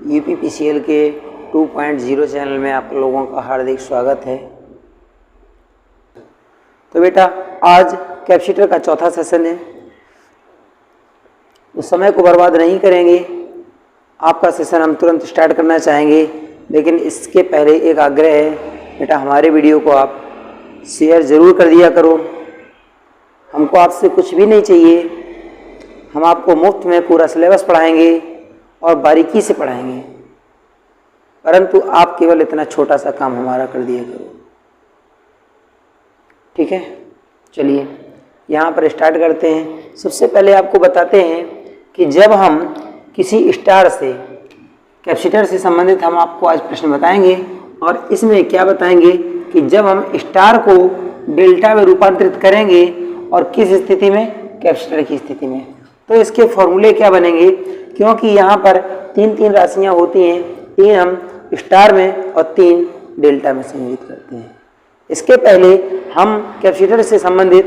UPPCL के 2.0 channel में आप लोगों का हार्दिक स्वागत है। तो बेटा आज कैपेसिटर का चौथा सेशन है। तो समय को बर्बाद नहीं करेंगे, आपका सेशन हम तुरंत स्टार्ट करना चाहेंगे, लेकिन इसके पहले एक आग्रह है बेटा, हमारे वीडियो को आप शेयर ज़रूर कर दिया करो। हमको आपसे कुछ भी नहीं चाहिए, हम आपको मुफ्त में पूरा सिलेबस पढ़ाएंगे और बारीकी से पढ़ाएंगे, परंतु आप केवल इतना छोटा सा काम हमारा कर दिया करो। ठीक है, चलिए यहाँ पर स्टार्ट करते हैं। सबसे पहले आपको बताते हैं कि जब हम किसी स्टार से कैपेसिटर से संबंधित हम आपको आज प्रश्न बताएंगे, और इसमें क्या बताएंगे कि जब हम स्टार को डेल्टा में रूपांतरित करेंगे और किस स्थिति में, कैपेसिटर की स्थिति में, तो इसके फॉर्मूले क्या बनेंगे। क्योंकि यहाँ पर तीन राशियाँ होती हैं, 3 हम स्टार में और 3 डेल्टा में संयोजित करते हैं। इसके पहले हम कैपेसिटर से संबंधित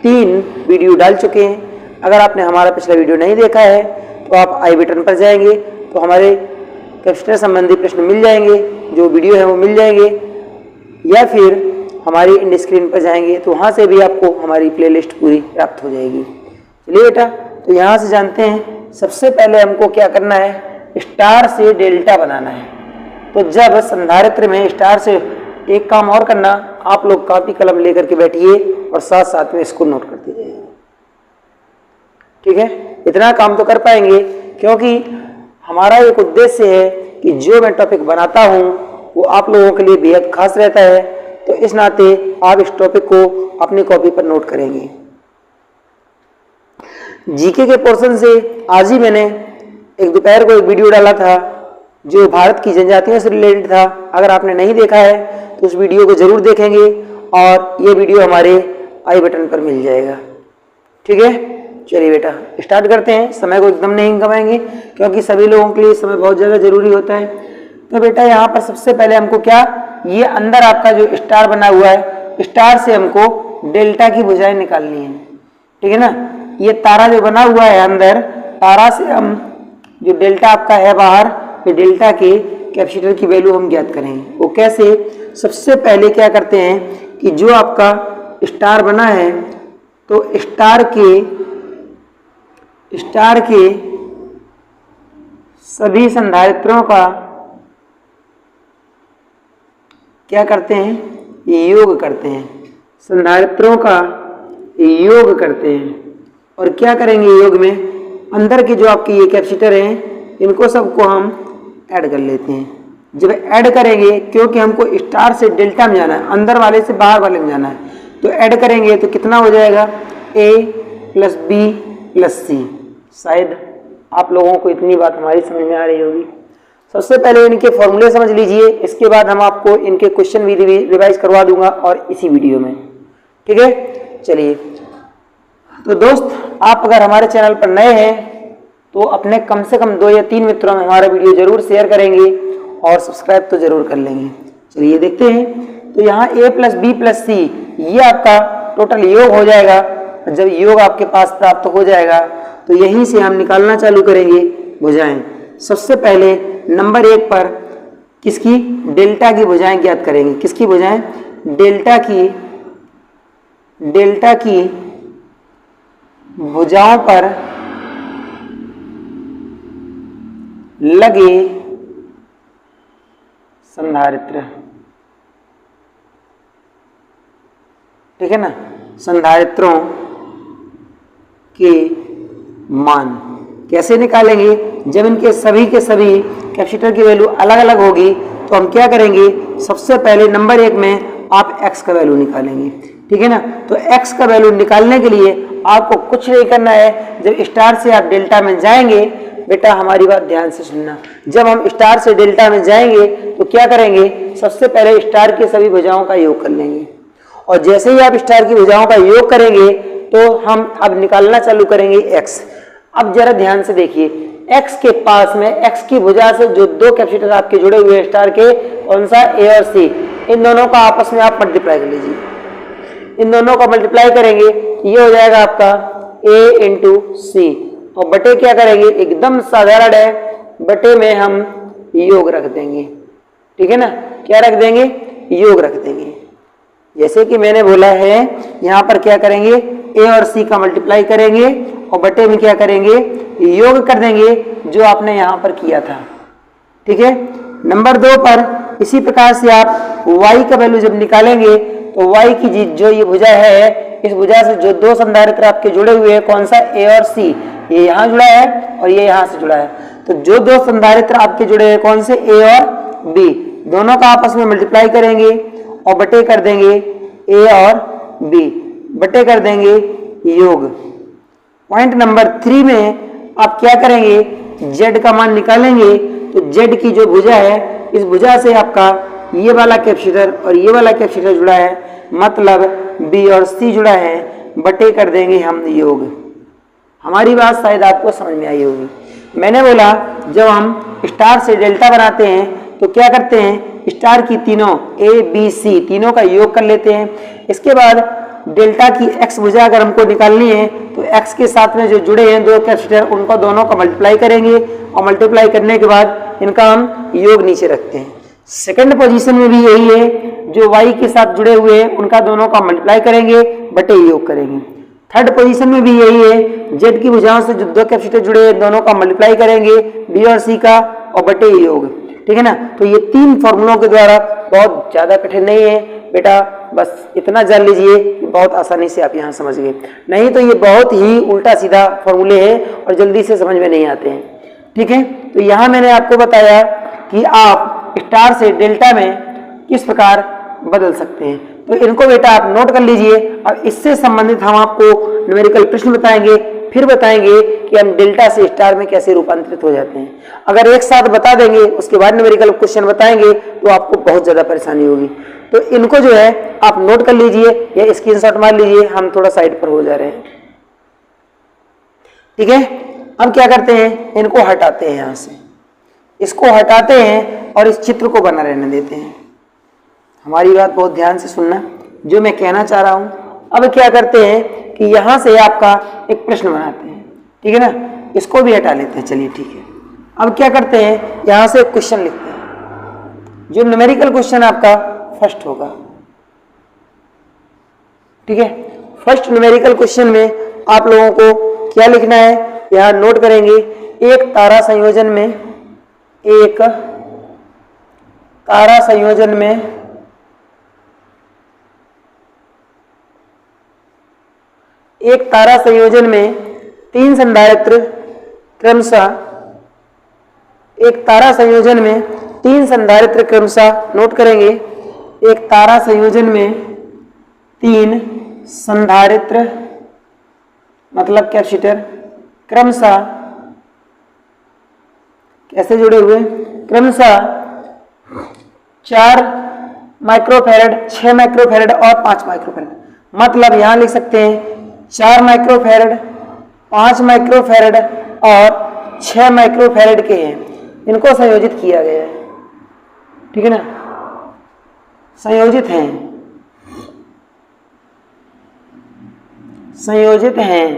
3 वीडियो डाल चुके हैं। अगर आपने हमारा पिछला वीडियो नहीं देखा है तो आप आई बटन पर जाएंगे तो हमारे कैपेसिटर संबंधी प्रश्न मिल जाएंगे, जो वीडियो है वो मिल जाएंगे, या फिर हमारी इंड स्क्रीन पर जाएंगे तो वहाँ से भी आपको हमारी प्लेलिस्ट पूरी प्राप्त हो जाएगी। चलिए बेटा, तो यहाँ से जानते हैं सबसे पहले हमको क्या करना है, स्टार से डेल्टा बनाना है। तो जब संधारित्र में स्टार से एक काम और करना, आप लोग कॉपी कलम लेकर के बैठिए और साथ साथ में इसको नोट करते जाइए। ठीक है, इतना काम तो कर पाएंगे, क्योंकि हमारा एक उद्देश्य है कि जो मैं टॉपिक बनाता हूँ वो आप लोगों के लिए बेहद खास रहता है। तो इस नाते आप इस टॉपिक को अपनी कॉपी पर नोट करेंगे। जीके के पोर्शन से आज ही मैंने दोपहर को एक वीडियो डाला था जो भारत की जनजातियों से रिलेटेड था। अगर आपने नहीं देखा है तो उस वीडियो को जरूर देखेंगे, और ये वीडियो हमारे आई बटन पर मिल जाएगा। ठीक है, चलिए बेटा स्टार्ट करते हैं। समय को एकदम नहीं गंवाएंगे, क्योंकि सभी लोगों के लिए समय बहुत ज़्यादा जरूरी होता है। तो बेटा यहाँ पर सबसे पहले हमको क्या, ये अंदर आपका जो स्टार बना हुआ है, स्टार से हमको डेल्टा की भुजाएं निकालनी है। ठीक है ना, ये तारा जो बना हुआ है अंदर, तारा से हम जो डेल्टा आपका है बाहर, ये डेल्टा के कैपेसिटर की वैल्यू हम ज्ञात करेंगे। वो कैसे, सबसे पहले क्या करते हैं कि जो आपका स्टार बना है, तो स्टार के सभी संधारित्रों का क्या करते हैं, ये योग करते हैं, संधारित्रों का योग करते हैं। और क्या करेंगे योग में, अंदर के जो आपके ये कैपेसिटर हैं इनको सबको हम ऐड कर लेते हैं। जब ऐड करेंगे, क्योंकि हमको स्टार से डेल्टा में जाना है, अंदर वाले से बाहर वाले में जाना है, तो ऐड करेंगे तो कितना हो जाएगा, A + B + C। शायद आप लोगों को इतनी बात हमारी समझ में आ रही होगी। सबसे पहले इनके फॉर्मूले समझ लीजिए, इसके बाद हम आपको इनके क्वेश्चन भी रिवाइज करवा दूंगा और इसी वीडियो में। ठीक है, चलिए। तो दोस्त, आप अगर हमारे चैनल पर नए हैं तो अपने कम से कम 2 या 3 मित्रों में हमारा वीडियो जरूर शेयर करेंगे और सब्सक्राइब तो जरूर कर लेंगे। चलिए देखते हैं। तो यहाँ A + B + C ये आपका टोटल योग हो जाएगा। जब योग आपके पास प्राप्त हो जाएगा तो यहीं से हम निकालना चालू करेंगे भुजाएं। सबसे पहले नंबर 1 पर किसकी, डेल्टा की भुजाएं ज्ञात करेंगे। किसकी भुजाएं, डेल्टा की भुजाओं पर लगे संधारित्र। ठीक है ना, संधारित्रों के मान कैसे निकालेंगे, जब इनके सभी के सभी कैपेसिटर की वैल्यू अलग अलग होगी तो हम क्या करेंगे, सबसे पहले नंबर 1 में आप x का वैल्यू निकालेंगे। ठीक है ना, तो x का वैल्यू निकालने के लिए आपको कुछ नहीं करना है। जब स्टार से आप डेल्टा में जाएंगे, बेटा हमारी बात ध्यान से सुनना, जब हम स्टार से डेल्टा में जाएंगे तो क्या करेंगे, सबसे पहले स्टार के सभी भुजाओं का योग कर लेंगे, और जैसे ही आप स्टार की भुजाओं का योग करेंगे तो हम अब निकालना चालू करेंगे x। अब जरा ध्यान से देखिए, x के पास में x की भुजा से जो 2 कैपेसिटर आपके जुड़े हुए हैं स्टार के, कौन सा, A और C, इन दोनों का आपस में आप मल्टीप्लाई कर लीजिए। इन दोनों का मल्टीप्लाई करेंगे, ये हो जाएगा आपका A × C, और बटे क्या करेंगे, एकदम साधारण है, बटे में हम योग रख देंगे। ठीक है ना, क्या रख देंगे? योग रख देंगे। जैसे कि मैंने बोला है यहाँ पर क्या करेंगे, ए और सी का मल्टीप्लाई करेंगे और बटे में क्या करेंगे, योग कर देंगे जो आपने यहाँ पर किया था। ठीक है। नंबर 2 पर इसी प्रकार से आप y का वैल्यू जब निकालेंगे तो y की जो ये भुजा है, इस भुजा से जो दो संधारित्र आपके जुड़े हुए हैं, कौन सा, a और c, ये यहाँ जुड़ा है और ये यहाँ से जुड़ा है। तो जो दो संधारित्र आपके जुड़े हैं, कौन से, a और b, दोनों का आपस में मल्टीप्लाई करेंगे और बटे कर देंगे a और b, बटे कर देंगे योग। पॉइंट नंबर 3 में आप क्या करेंगे, z का मान निकालेंगे। तो z की जो भुजा है, इस भुजा से आपका ये वाला कैपेसिटर और ये वाला कैपेसिटर जुड़ा है, मतलब b और c जुड़ा है, बटे कर देंगे हम योग। हमारी बात शायद आपको समझ में आई होगी। मैंने बोला जब हम स्टार से डेल्टा बनाते हैं तो क्या करते हैं, स्टार की तीनों a b c तीनों का योग कर लेते हैं। इसके बाद डेल्टा की x भुजा अगर हमको निकालनी है तो x के साथ में जो जुड़े हैं दो कैपेसिटर, उनको दोनों का मल्टीप्लाई करेंगे और मल्टीप्लाई करने के बाद इनका हम योग नीचे रखते हैं। सेकंड पोजीशन में भी यही है, जो y के साथ जुड़े हुए हैं उनका दोनों का मल्टीप्लाई करेंगे, बटे योग करेंगे। थर्ड पोजीशन में भी यही है, z की भुजाओं से जो दो कैपेसिटर जुड़े हैं दोनों का मल्टीप्लाई करेंगे, b और c का, और बटे योग। ठीक है ना। तो ये 3 फॉर्मूलों के द्वारा, बहुत ज्यादा कठिन नहीं है बेटा, बस इतना जान लीजिए, बहुत आसानी से आप यहाँ समझ गए। नहीं तो ये बहुत ही उल्टा सीधा फॉर्मूले हैं और जल्दी से समझ में नहीं आते हैं। ठीक है। तो यहाँ मैंने आपको बताया कि आप स्टार से डेल्टा में किस प्रकार बदल सकते हैं। तो इनको बेटा आप नोट कर लीजिए। अब इससे संबंधित हम आपको न्यूमेरिकल प्रश्न बताएंगे, फिर बताएंगे कि हम डेल्टा से स्टार में कैसे रूपांतरित हो जाते हैं। अगर एक साथ बता देंगे उसके बाद न्यूमेरिकल क्वेश्चन बताएंगे तो आपको बहुत ज्यादा परेशानी होगी। तो इनको जो है आप नोट कर लीजिए या स्क्रीनशॉट मार लीजिए, हम थोड़ा साइड पर हो जा रहे हैं। ठीक है। अब क्या करते हैं, इनको हटाते हैं, यहां से इसको हटाते हैं और इस चित्र को बना रहने देते हैं। हमारी बात बहुत ध्यान से सुनना, जो मैं कहना चाह रहा हूं। अब क्या करते हैं कि यहां से आपका एक प्रश्न बनाते हैं। ठीक है ना, इसको भी हटा लेते हैं। चलिए ठीक है। अब क्या करते हैं, यहां से एक क्वेश्चन लिखते हैं, जो न्यूमेरिकल क्वेश्चन आपका फर्स्ट होगा। ठीक है। फर्स्ट न्यूमेरिकल क्वेश्चन में आप लोगों को क्या लिखना है, यहां नोट करेंगे, एक तारा संयोजन में, एक तारा संयोजन में एक तारा संयोजन में 3 संधारित्र क्रमशः, एक तारा संयोजन में 3 संधारित्र क्रमशः, नोट करेंगे, एक तारा संयोजन में 3 संधारित्र मतलब कैपेसिटर क्रमशः कैसे जुड़े हुए, क्रमशः 4 माइक्रोफैरड, 6 माइक्रोफैरड और 5 माइक्रोफैरड। मतलब यहां लिख सकते हैं 4 माइक्रोफैरड, 5 माइक्रोफैरड और 6 माइक्रोफैरड के हैं, इनको संयोजित किया गया है। ठीक है ना, संयोजित हैं, संयोजित हैं।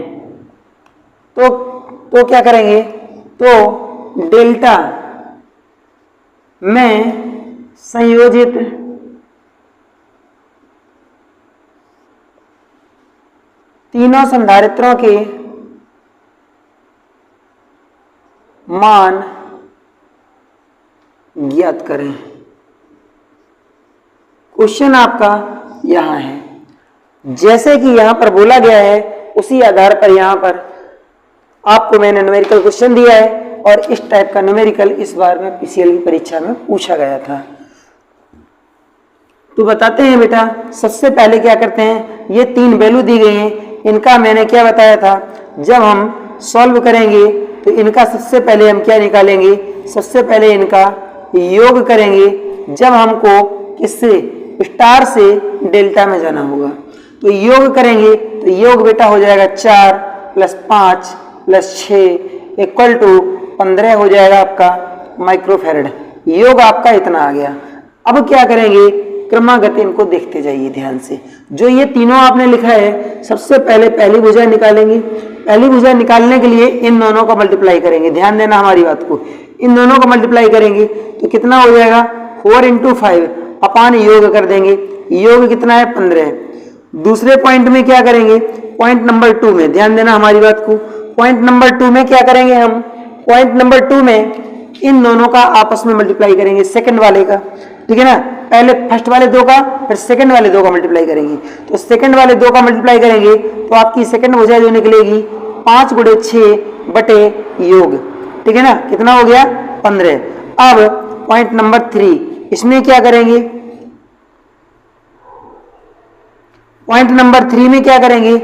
तो क्या करेंगे, तो डेल्टा में संयोजित तीनों संधारित्रों के मान ज्ञात करें। क्वेश्चन आपका यहां है, जैसे कि यहां पर बोला गया है उसी आधार पर यहां पर आपको मैंने न्यूमेरिकल क्वेश्चन दिया है, और इस टाइप का न्यूमेरिकल इस बार में पीसीएल की परीक्षा में पूछा गया था। तो बताते हैं बेटा, सबसे पहले क्या करते हैं, ये 3 वैल्यू दी गई हैं, इनका मैंने क्या बताया था, जब हम सॉल्व करेंगे तो इनका सबसे पहले हम क्या निकालेंगे, सबसे पहले इनका योग करेंगे। जब हमको किससे, स्टार से डेल्टा में जाना होगा तो योग करेंगे, तो योग बेटा हो जाएगा 4 + 5 + 6 इक्वल टू 15 हो जाएगा आपका माइक्रोफैरड। योग आपका इतना आ गया। अब क्या करेंगे, क्रमागत इनको देखते जाइए ध्यान से। जो ये तीनों आपने लिखा है, सबसे पहले पहली भुजा निकालेंगे। पहली भुजा निकालने के लिए इन दोनों का मल्टीप्लाई करेंगे। ध्यान देना हमारी बात को, इन दोनों को मल्टीप्लाई करेंगे तो कितना हो जाएगा 4 × 5 अपान योग कर देंगे, योग कितना है 15। दूसरे पॉइंट में क्या करेंगे, पॉइंट नंबर 2 में ध्यान देना हमारी बात को, पॉइंट नंबर 2 में क्या करेंगे हम, पॉइंट नंबर 2 में इन दोनों का आपस में मल्टीप्लाई करेंगे, सेकंड वाले का, ठीक है ना, पहले फर्स्ट वाले दो का फिर सेकंड वाले दो का मल्टीप्लाई करेंगे। तो सेकंड वाले दो का मल्टीप्लाई करेंगे तो आपकी सेकंड भुजा जो निकलेगी 5 × 6 बटे योग, ठीक है ना, कितना हो गया 15। अब पॉइंट नंबर 3 इसमें क्या करेंगे, पॉइंट नंबर 3 में क्या करेंगे,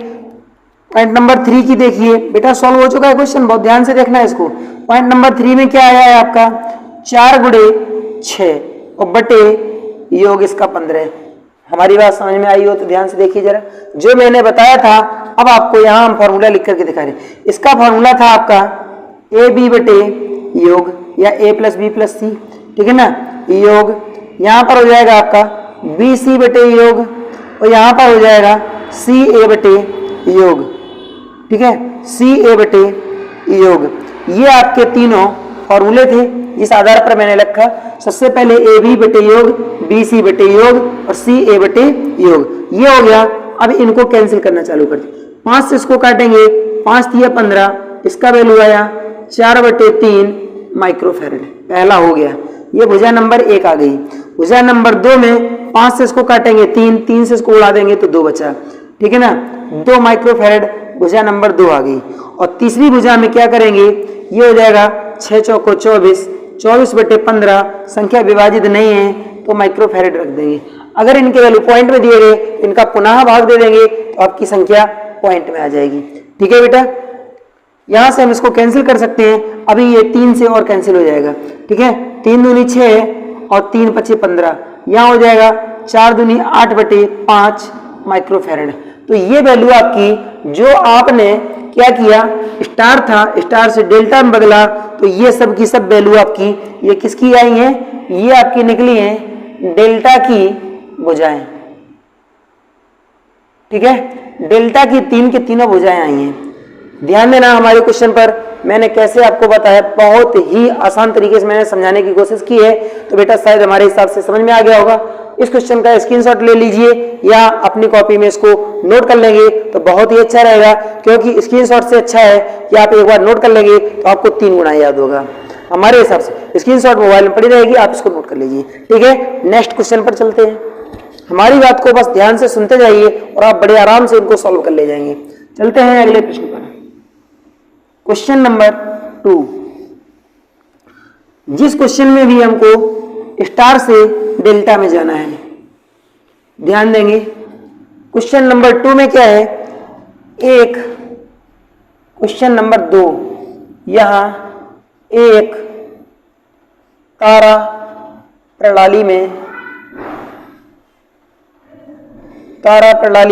पॉइंट नंबर 3 की देखिए बेटा सॉल्व हो चुका है क्वेश्चन, बहुत ध्यान से देखना है इसको। पॉइंट नंबर 3 में क्या आया है आपका 4 × 6 और बटे योग इसका 15। हमारी बात समझ में आई हो तो ध्यान से देखिए जरा, जो मैंने बताया था अब आपको यहां हम फॉर्मूला लिख करके दिखा रहे। इसका फॉर्मूला था आपका ए बी बटे योग या a + b + c, ठीक है ना, योग यहां पर हो जाएगा आपका बी सी बटे योग और यहां पर हो जाएगा सी ए बटे योग, ठीक है, सी ए बटे योग। ये आपके तीनों फॉर्मूले थे, इस आधार पर मैंने लिखा सबसे पहले ए बी बटे योग, बी सी बटे योग और सी ए बटे योग, ये हो गया। अब इनको कैंसिल करना चालू कर दो, 5 से इसको काटेंगे, 5 × 15, इसका वैल्यू आया 4/3 माइक्रोफैरड, पहला हो गया। ये भुजा नंबर 1 आ गई। भुजा नंबर 2 में 5 से इसको काटेंगे 3, 3 से इसको उड़ा देंगे तो 2 बचा, ठीक है ना, 2 माइक्रोफैरड भुजा नंबर 2 आ गई। और तीसरी भुजा में क्या करेंगे, ये हो जाएगा 6 × 4 = 24, 24/15 संख्या विभाजित नहीं है तो माइक्रोफैरड रख देंगे। अगर इनके वैल्यू पॉइंट में दिए गए इनका पुनः भाग दे देंगे तो आपकी संख्या पॉइंट में आ जाएगी, ठीक है बेटा। यहां से हम इसको कैंसिल कर सकते हैं, अभी ये 3 से और कैंसिल हो जाएगा, ठीक है, 3 दूनी 6 और 3 × 5 = 15, यहां हो जाएगा 4 दूनी 8/5 माइक्रोफैरड। तो ये वैल्यू आपकी, जो आपने क्या किया, स्टार था स्टार से डेल्टा में बदला, तो ये सब की सब वैल्यू आपकी ये किसकी आई है, ये आपकी निकली है डेल्टा की भुजाएं, ठीक है, डेल्टा की 3 के तीनों भुजाएं आई हैं। ध्यान देना हमारे क्वेश्चन पर मैंने कैसे आपको बताया, बहुत ही आसान तरीके से मैंने समझाने की कोशिश की है, तो बेटा शायद हमारे हिसाब से समझ में आ गया होगा। इस क्वेश्चन का स्क्रीनशॉट ले लीजिए या अपनी कॉपी में इसको नोट कर लेंगे तो बहुत ही अच्छा रहेगा, क्योंकि स्क्रीनशॉट से अच्छा है कि आप एक बार नोट कर लेंगे तो आपको 3 गुना याद होगा। हमारे हिसाब से स्क्रीनशॉट मोबाइल में पड़ी रहेगी, आप इसको नोट कर लीजिए, ठीक है। नेक्स्ट क्वेश्चन पर चलते हैं, हमारी बात को बस ध्यान से सुनते जाइए और आप बड़े आराम से इनको सॉल्व कर ले जाएंगे। चलते हैं अगले प्रश्न पर, क्वेश्चन नंबर 2। जिस क्वेश्चन में भी हमको स्टार से डेल्टा में जाना है, ध्यान देंगे। क्वेश्चन नंबर 2 में क्या है, एक क्वेश्चन नंबर 2, यहां एक तारा प्रणाली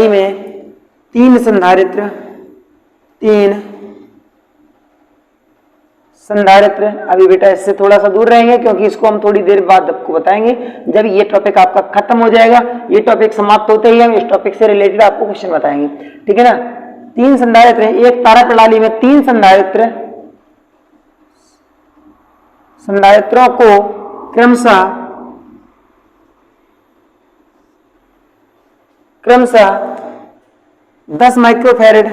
में 3 संधारित्र, 3 संधारित्र, अभी बेटा इससे थोड़ा सा दूर रहेंगे क्योंकि इसको हम थोड़ी देर बाद आपको बताएंगे जब ये टॉपिक आपका खत्म हो जाएगा। ये टॉपिक समाप्त होते ही हम इस टॉपिक से रिलेटेड आपको क्वेश्चन बताएंगे, ठीक है ना। 3 संधारित्र, एक तारा प्रणाली में 3 संधारित्रों को क्रमशः 10 माइक्रोफैरड,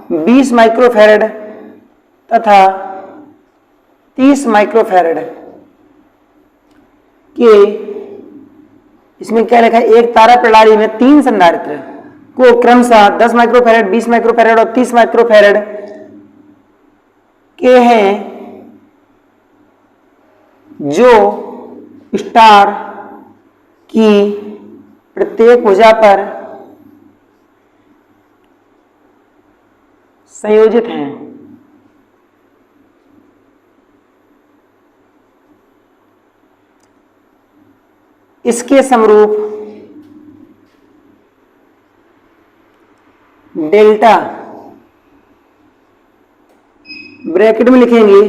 20 माइक्रोफैरड तथा 30 माइक्रोफैरड के, इसमें क्या लिखा है, एक तारा प्रणाली में 3 संधारित्र को क्रमशः 10 माइक्रोफैरड, 20 माइक्रोफैरड और 30 माइक्रोफैरड के हैं, जो स्टार की प्रत्येक भुजा पर संयोजित हैं। इसके समरूप डेल्टा ब्रैकेट में लिखेंगे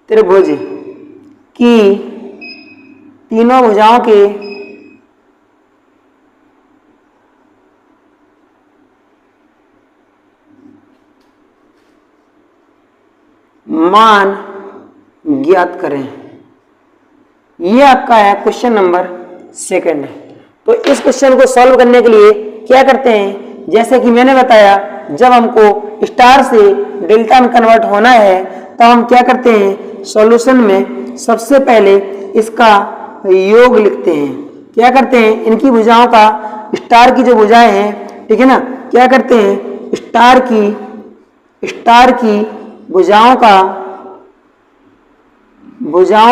त्रिभुज की तीनों भुजाओं के मान ज्ञात करें। ये आपका है क्वेश्चन नंबर 2 है। तो इस क्वेश्चन को सॉल्व करने के लिए क्या करते हैं, जैसे कि मैंने बताया, जब हमको स्टार से डेल्टा में कन्वर्ट होना है तो हम क्या करते हैं, सॉल्यूशन में सबसे पहले इसका योग लिखते हैं। क्या करते हैं, इनकी भुजाओं का, स्टार की जो भुजाएं हैं, ठीक है ना, क्या करते हैं, स्टार की भुजाओं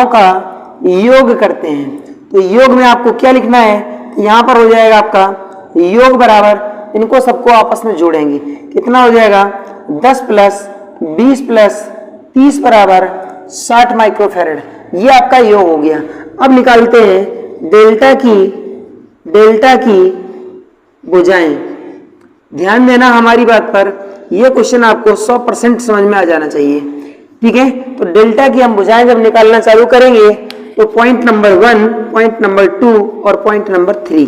का योग करते हैं। तो योग में आपको क्या लिखना है, यहां पर हो जाएगा आपका योग बराबर, इनको सबको आपस में जोड़ेंगे, कितना हो जाएगा, 10 प्लस 20 प्लस 30 बराबर 60 माइक्रोफैरड। ये आपका योग हो गया। अब निकालते हैं डेल्टा की भुजाएं। ध्यान देना हमारी बात पर, यह क्वेश्चन आपको 100% समझ में आ जाना चाहिए, ठीक है। तो डेल्टा की हम भुजाएं जब निकालना चालू करेंगे तो पॉइंट नंबर 1, पॉइंट नंबर 2 और पॉइंट नंबर 3,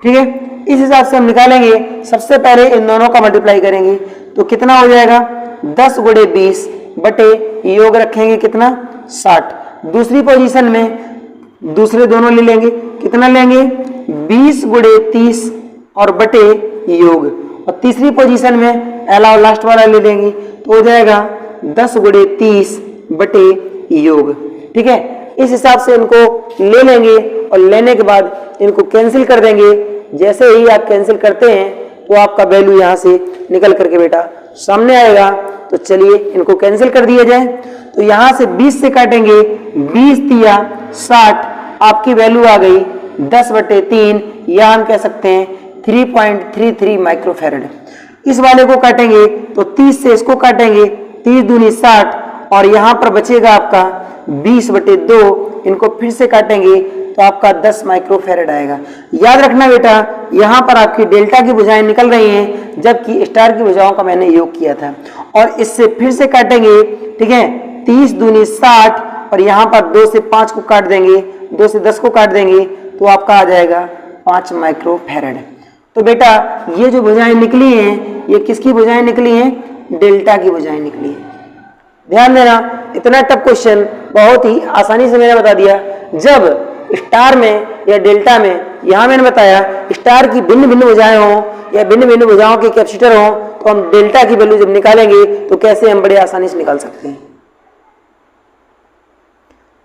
ठीक है, इस हिसाब से हम निकालेंगे। सबसे पहले इन दोनों का मल्टीप्लाई करेंगे तो कितना हो जाएगा, 10 गुणे 20 बटे योग रखेंगे कितना, 60। दूसरी पोजीशन में दूसरे दोनों ले लेंगे, कितना लेंगे, 20 गुणे 30 और बटे योग। और तीसरी पोजीशन में अलावा लास्ट वाला ले लेंगे तो हो जाएगा 10 गुणे 30 बटे योग, ठीक है। इस हिसाब से इनको ले लेंगे और लेने के बाद इनको कैंसिल कर देंगे। जैसे ही आप कैंसिल करते हैं तो आपका वैल्यू यहां से निकल करके बेटा सामने आएगा। तो चलिए इनको कैंसिल कर दिया जाए। तो यहां से 20 से काटेंगे, 20 तिया 60, आपकी वैल्यू आ गई 10 बटे 3, या हम कह सकते हैं 3.33 माइक्रोफैरड। इस वाले को काटेंगे तो 30 से इसको काटेंगे, 30 दूनी 60, और यहां पर बचेगा आपका 20 बटे 2, इनको फिर से काटेंगे तो आपका 10 माइक्रोफैरड आएगा। याद रखना बेटा, यहां पर आपकी डेल्टा की भुजाएं निकल रही हैं जबकि स्टार की भुजाओं का मैंने योग किया था। और इससे फिर से काटेंगे, ठीक है, 30 दूनी 60, और यहां पर 2 से 5 को काट देंगे, 2 से 10 को काट देंगे तो आपका आ जाएगा 5 माइक्रोफैरड। तो बेटा ये जो भुजाएं निकली हैं, ये किसकी भुजाएं निकली हैं, डेल्टा की भुजाएं निकली हैं। ध्यान देना, इतना टफ क्वेश्चन बहुत ही आसानी से मैंने बता दिया। जब स्टार में या डेल्टा में, यहां मैंने बताया स्टार की भिन्न भिन्न भुजाएं हों या भिन्न भिन्न भुजाओं के कैपेसिटर हों, तो हम डेल्टा की वैल्यू जब निकालेंगे तो कैसे हम बड़े आसानी से निकाल सकते हैं।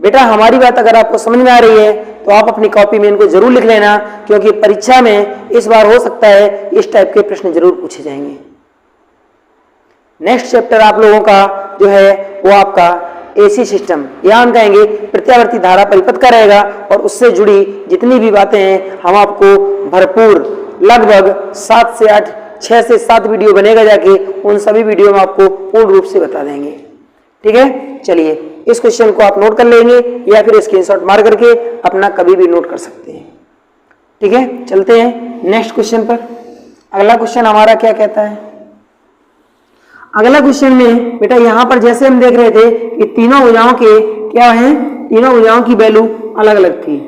बेटा हमारी बात अगर आपको समझ में आ रही है तो आप अपनी कॉपी में इनको जरूर लिख लेना, क्योंकि परीक्षा में इस बार हो सकता है इस टाइप के प्रश्न जरूर पूछे जाएंगे। नेक्स्ट चैप्टर आप लोगों का जो है वो आपका एसी सिस्टम, यहाँ हम कहेंगे प्रत्यावर्ती धारा परिपथ का रहेगा, और उससे जुड़ी जितनी भी बातें हैं हम आपको भरपूर लगभग 7 से 8, 6 से 7 वीडियो बनेगा जाके, उन सभी वीडियो में आपको पूर्ण रूप से बता देंगे, ठीक है। चलिए इस क्वेश्चन को आप नोट कर लेंगे या फिर स्क्रीनशॉट मार करके अपना कभी भी नोट कर सकते हैं, ठीक है। चलते हैं नेक्स्ट क्वेश्चन पर। अगला क्वेश्चन हमारा क्या कहता है, अगला क्वेश्चन में बेटा यहां पर जैसे हम देख रहे थे कि तीनों भुजाओं के क्या है, तीनों भुजाओं की वैल्यू अलग अलग थी,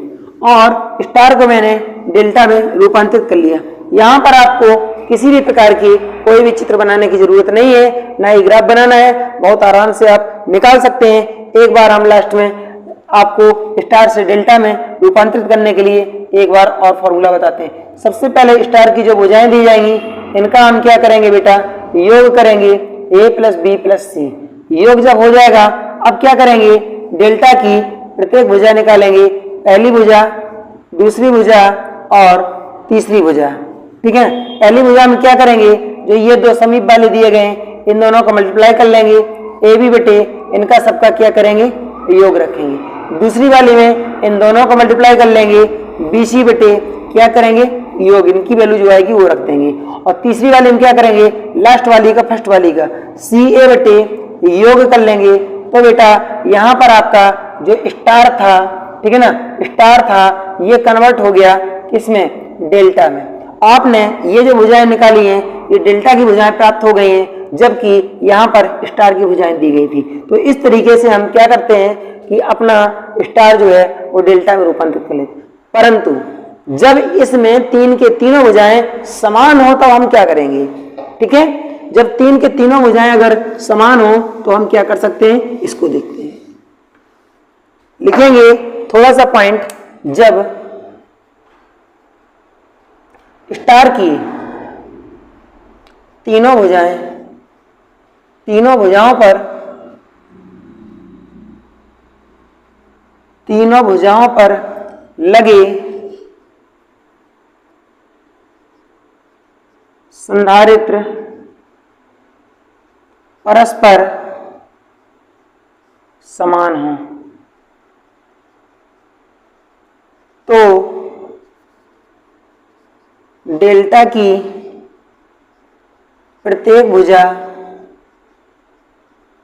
और स्टार को मैंने डेल्टा में रूपांतरित कर लिया। यहां पर आपको किसी भी प्रकार की कोई भी चित्र बनाने की जरूरत नहीं है, ना ही ग्राफ बनाना है, बहुत आराम से आप निकाल सकते हैं। एक बार हम लास्ट में आपको स्टार से डेल्टा में रूपांतरित करने के लिए एक बार और फॉर्मूला बताते हैं। सबसे पहले स्टार की जो भुजाएं दी जाएंगी इनका हम क्या करेंगे बेटा, योग करेंगे, a प्लस बी प्लस सी। योग जब हो जाएगा अब क्या करेंगे, डेल्टा की प्रत्येक भुजा निकालेंगे, पहली भुजा, दूसरी भुजा और तीसरी भुजा, ठीक है। पहली भुजा में क्या करेंगे, जो ये दो समीप वाले दिए गए इन दोनों का मल्टीप्लाई कर लेंगे, ए बी बटे इनका सबका क्या करेंगे, योग रखेंगे। दूसरी वाली में इन दोनों का मल्टीप्लाई कर लेंगे, बी सी बटे क्या करेंगे, योग, इनकी वैल्यू जो आएगी वो रख देंगे। और तीसरी वाली में क्या करेंगे, लास्ट वाली का फर्स्ट वाली का सी ए बटे योग कर लेंगे। तो बेटा यहाँ पर आपका जो स्टार था, ठीक है ना, स्टार था, ये कन्वर्ट हो गया किसमें, डेल्टा में। आपने ये जो भुजाएं निकाली हैं ये डेल्टा की भुजाएं प्राप्त हो गई हैं, जबकि यहाँ पर स्टार की भुजाएं दी गई थी। तो इस तरीके से हम क्या करते हैं कि अपना स्टार जो है वो डेल्टा में रूपांतरित कर लेते हैं। परंतु जब इसमें तीन के तीनों भुजाएं समान हो तब हम क्या करेंगे, ठीक है। जब तीन के तीनों भुजाएं अगर समान हो तो हम क्या कर सकते हैं, इसको देखते हैं। लिखेंगे थोड़ा सा पॉइंट, जब स्टार की तीनों भुजाओं पर लगे संधारित्र परस्पर समान हो तो डेल्टा की प्रत्येक भुजा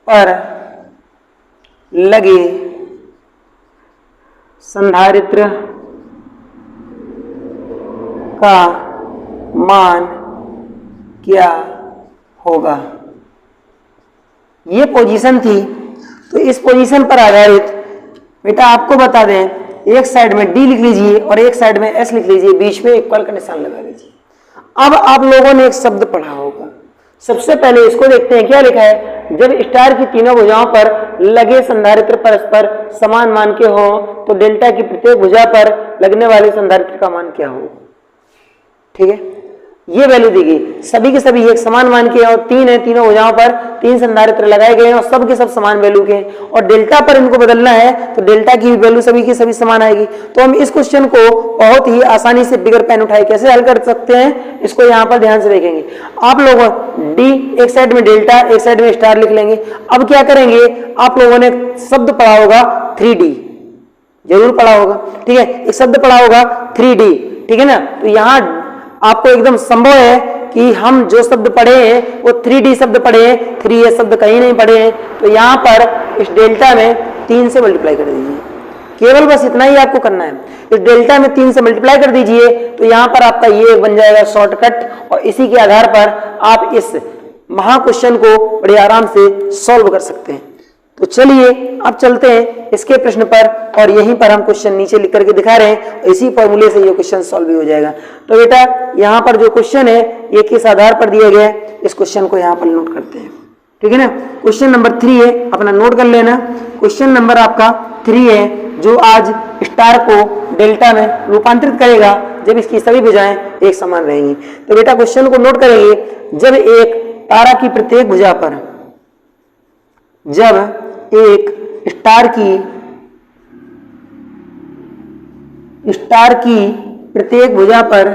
पर लगे संधारित्र का मान क्या होगा। ये पोजीशन थी, तो इस पोजीशन पर आधारित बेटा आपको बता दें, एक साइड में डी लिख लीजिए और एक साइड में एस लिख लीजिए, बीच में इक्वल का निशान लगा लीजिए। अब आप लोगों ने एक शब्द पढ़ा होगा, सबसे पहले इसको देखते हैं क्या लिखा है। जब स्टार की तीनों भुजाओं पर लगे संधारित्र परस्पर समान मान के हो तो डेल्टा की प्रत्येक भुजा पर लगने वाले संधारित्र का मान क्या हो। ठीक है, ये वैल्यू दी गई, सभी के सभी एक समान मान के और तीन है, तीनों भुजाओं पर तीन संधारित्र लगाए गए हैं और सब के सब समान वैल्यू के हैं और डेल्टा पर इनको बदलना है तो डेल्टा की वैल्यू सभी की सभी समान आएगी। तो हम इस क्वेश्चन को बहुत ही आसानी से बिगर पेन उठाए कैसे हल कर सकते हैं, इसको यहाँ पर ध्यान से देखेंगे। आप लोगों डी एक साइड में डेल्टा एक साइड में स्टार लिख लेंगे। अब क्या करेंगे, आप लोगों ने शब्द पढ़ा होगा 3D, जरूर पढ़ा होगा। ठीक है, एक शब्द पढ़ा होगा 3D, ठीक है ना। तो यहाँ आपको एकदम संभव है कि हम जो शब्द पढ़े हैं वो 3D शब्द पढ़े हैं, 3A शब्द कहीं नहीं पढ़े हैं। तो यहाँ पर इस डेल्टा में 3 से मल्टीप्लाई कर दीजिए, केवल बस इतना ही आपको करना है। इस डेल्टा में 3 से मल्टीप्लाई कर दीजिए तो यहाँ पर आपका ये बन जाएगा शॉर्टकट और इसी के आधार पर आप इस महा क्वेश्चन को बड़े आराम से सॉल्व कर सकते हैं। तो चलिए अब चलते हैं इसके प्रश्न पर और यहीं पर हम क्वेश्चन नीचे लिख करके दिखा रहे हैं, इसी फॉर्मूले से ये क्वेश्चन सॉल्व भी हो जाएगा। तो बेटा यहाँ पर जो क्वेश्चन है ये किस आधार पर दिया गया है, इस क्वेश्चन को यहाँ पर नोट करते हैं। ठीक है ना, क्वेश्चन नंबर 3 है, अपना नोट कर लेना। क्वेश्चन नंबर आपका 3 है जो आज स्टार को डेल्टा में रूपांतरित करेगा जब इसकी सभी भुजाएं एक समान रहेंगी। तो बेटा क्वेश्चन को नोट करेंगे, जब एक तारा की प्रत्येक भुजा पर, जब एक स्टार की प्रत्येक भुजा पर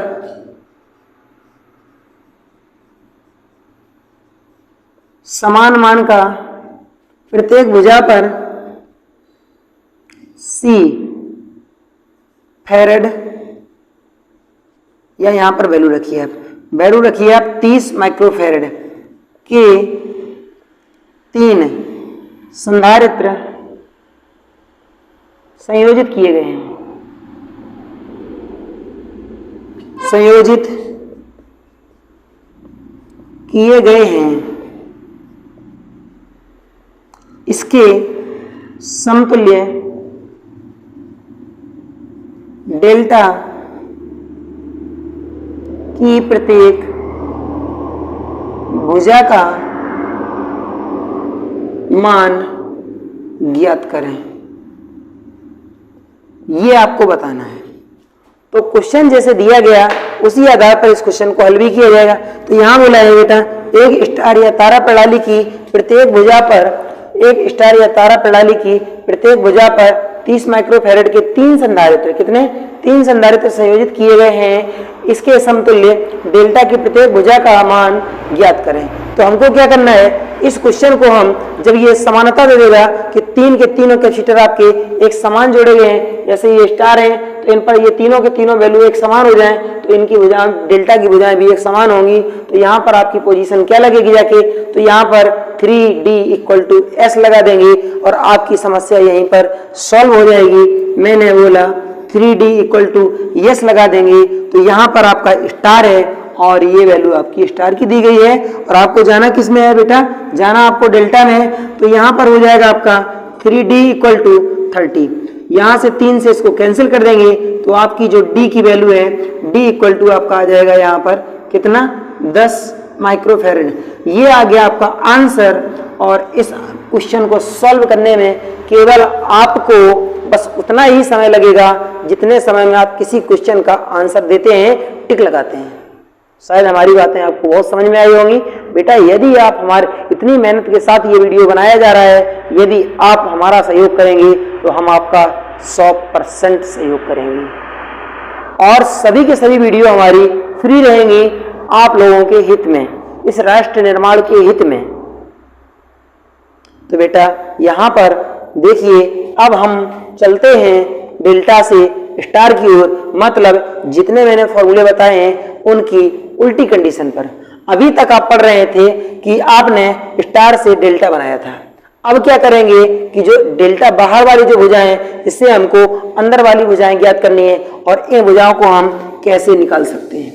समान मान का प्रत्येक भुजा पर C फैरेड, या यहां पर वैल्यू रखिए आप 30 माइक्रोफैरेड के 3 संधारित्र संयोजित किए गए हैं, इसके समतुल्य डेल्टा की प्रत्येक भुजा का मान ज्ञात करें, ये आपको बताना है। तो क्वेश्चन जैसे दिया गया उसी आधार पर इस क्वेश्चन को हल भी किया जाएगा। तो यहां बोला है बेटा, एक स्टार या तारा प्रणाली की प्रत्येक भुजा पर 30 माइक्रोफैरेड के 3 संधारित्र, कितने 3 संधारित्र संयोजित किए गए हैं, इसके समतुल्य डेल्टा की प्रत्येक भुजा का मान ज्ञात करें। तो हमको क्या करना है, इस क्वेश्चन को हम जब ये समानता दे देगा कि 3 के तीनों कैपेसिटर आपके एक समान जोड़े गए हैं, जैसे ये स्टार हैं तो इन पर ये तीनों के तीनों वैल्यू एक समान हो जाएं तो इनकी भुजाएं डेल्टा की भुजाएं भी एक समान होंगी। तो यहाँ पर आपकी पोजीशन क्या लगेगी जाके, तो यहाँ पर 3D = S लगा देंगे और आपकी समस्या यहीं पर सॉल्व हो जाएगी। मैंने बोला 3D = S लगा देंगे तो यहाँ पर आपका स्टार है और ये वैल्यू आपकी स्टार की दी गई है और आपको जाना किस में है बेटा, जाना आपको डेल्टा में है। तो यहाँ पर हो जाएगा आपका 3D = 30, यहाँ से 3 से इसको कैंसिल कर देंगे तो आपकी जो D की वैल्यू है D = आपका आ जाएगा यहाँ पर कितना 10 माइक्रोफैरड। ये आ गया आपका आंसर। और इस क्वेश्चन को सॉल्व करने में केवल आपको बस उतना ही समय लगेगा जितने समय में आप किसी क्वेश्चन का आंसर देते हैं, टिक लगाते हैं। शायद हमारी बातें आपको बहुत समझ में आई होंगी। बेटा यदि आप हमारे इतनी मेहनत के साथ ये वीडियो बनाया जा रहा है, यदि आप हमारा सहयोग करेंगे तो हम आपका 100% सहयोग करेंगे। और सभी के सभी वीडियो हमारी फ्री रहेंगी आप लोगों के हित में, इस राष्ट्र निर्माण के हित में। तो बेटा यहां पर देखिए, अब हम चलते हैं डेल्टा से स्टार की ओर, मतलब जितने मैंने फॉर्मूले बताए हैं उनकी उल्टी कंडीशन पर। अभी तक आप पढ़ रहे थे कि आपने स्टार से डेल्टा बनाया था। अब क्या करेंगे कि जो डेल्टा बाहर वाली जो भुजाएं हैं, इससे हमको अंदर वाली भुजाएं ज्ञात करनी है और इन भुजाओं को हम कैसे निकाल सकते हैं।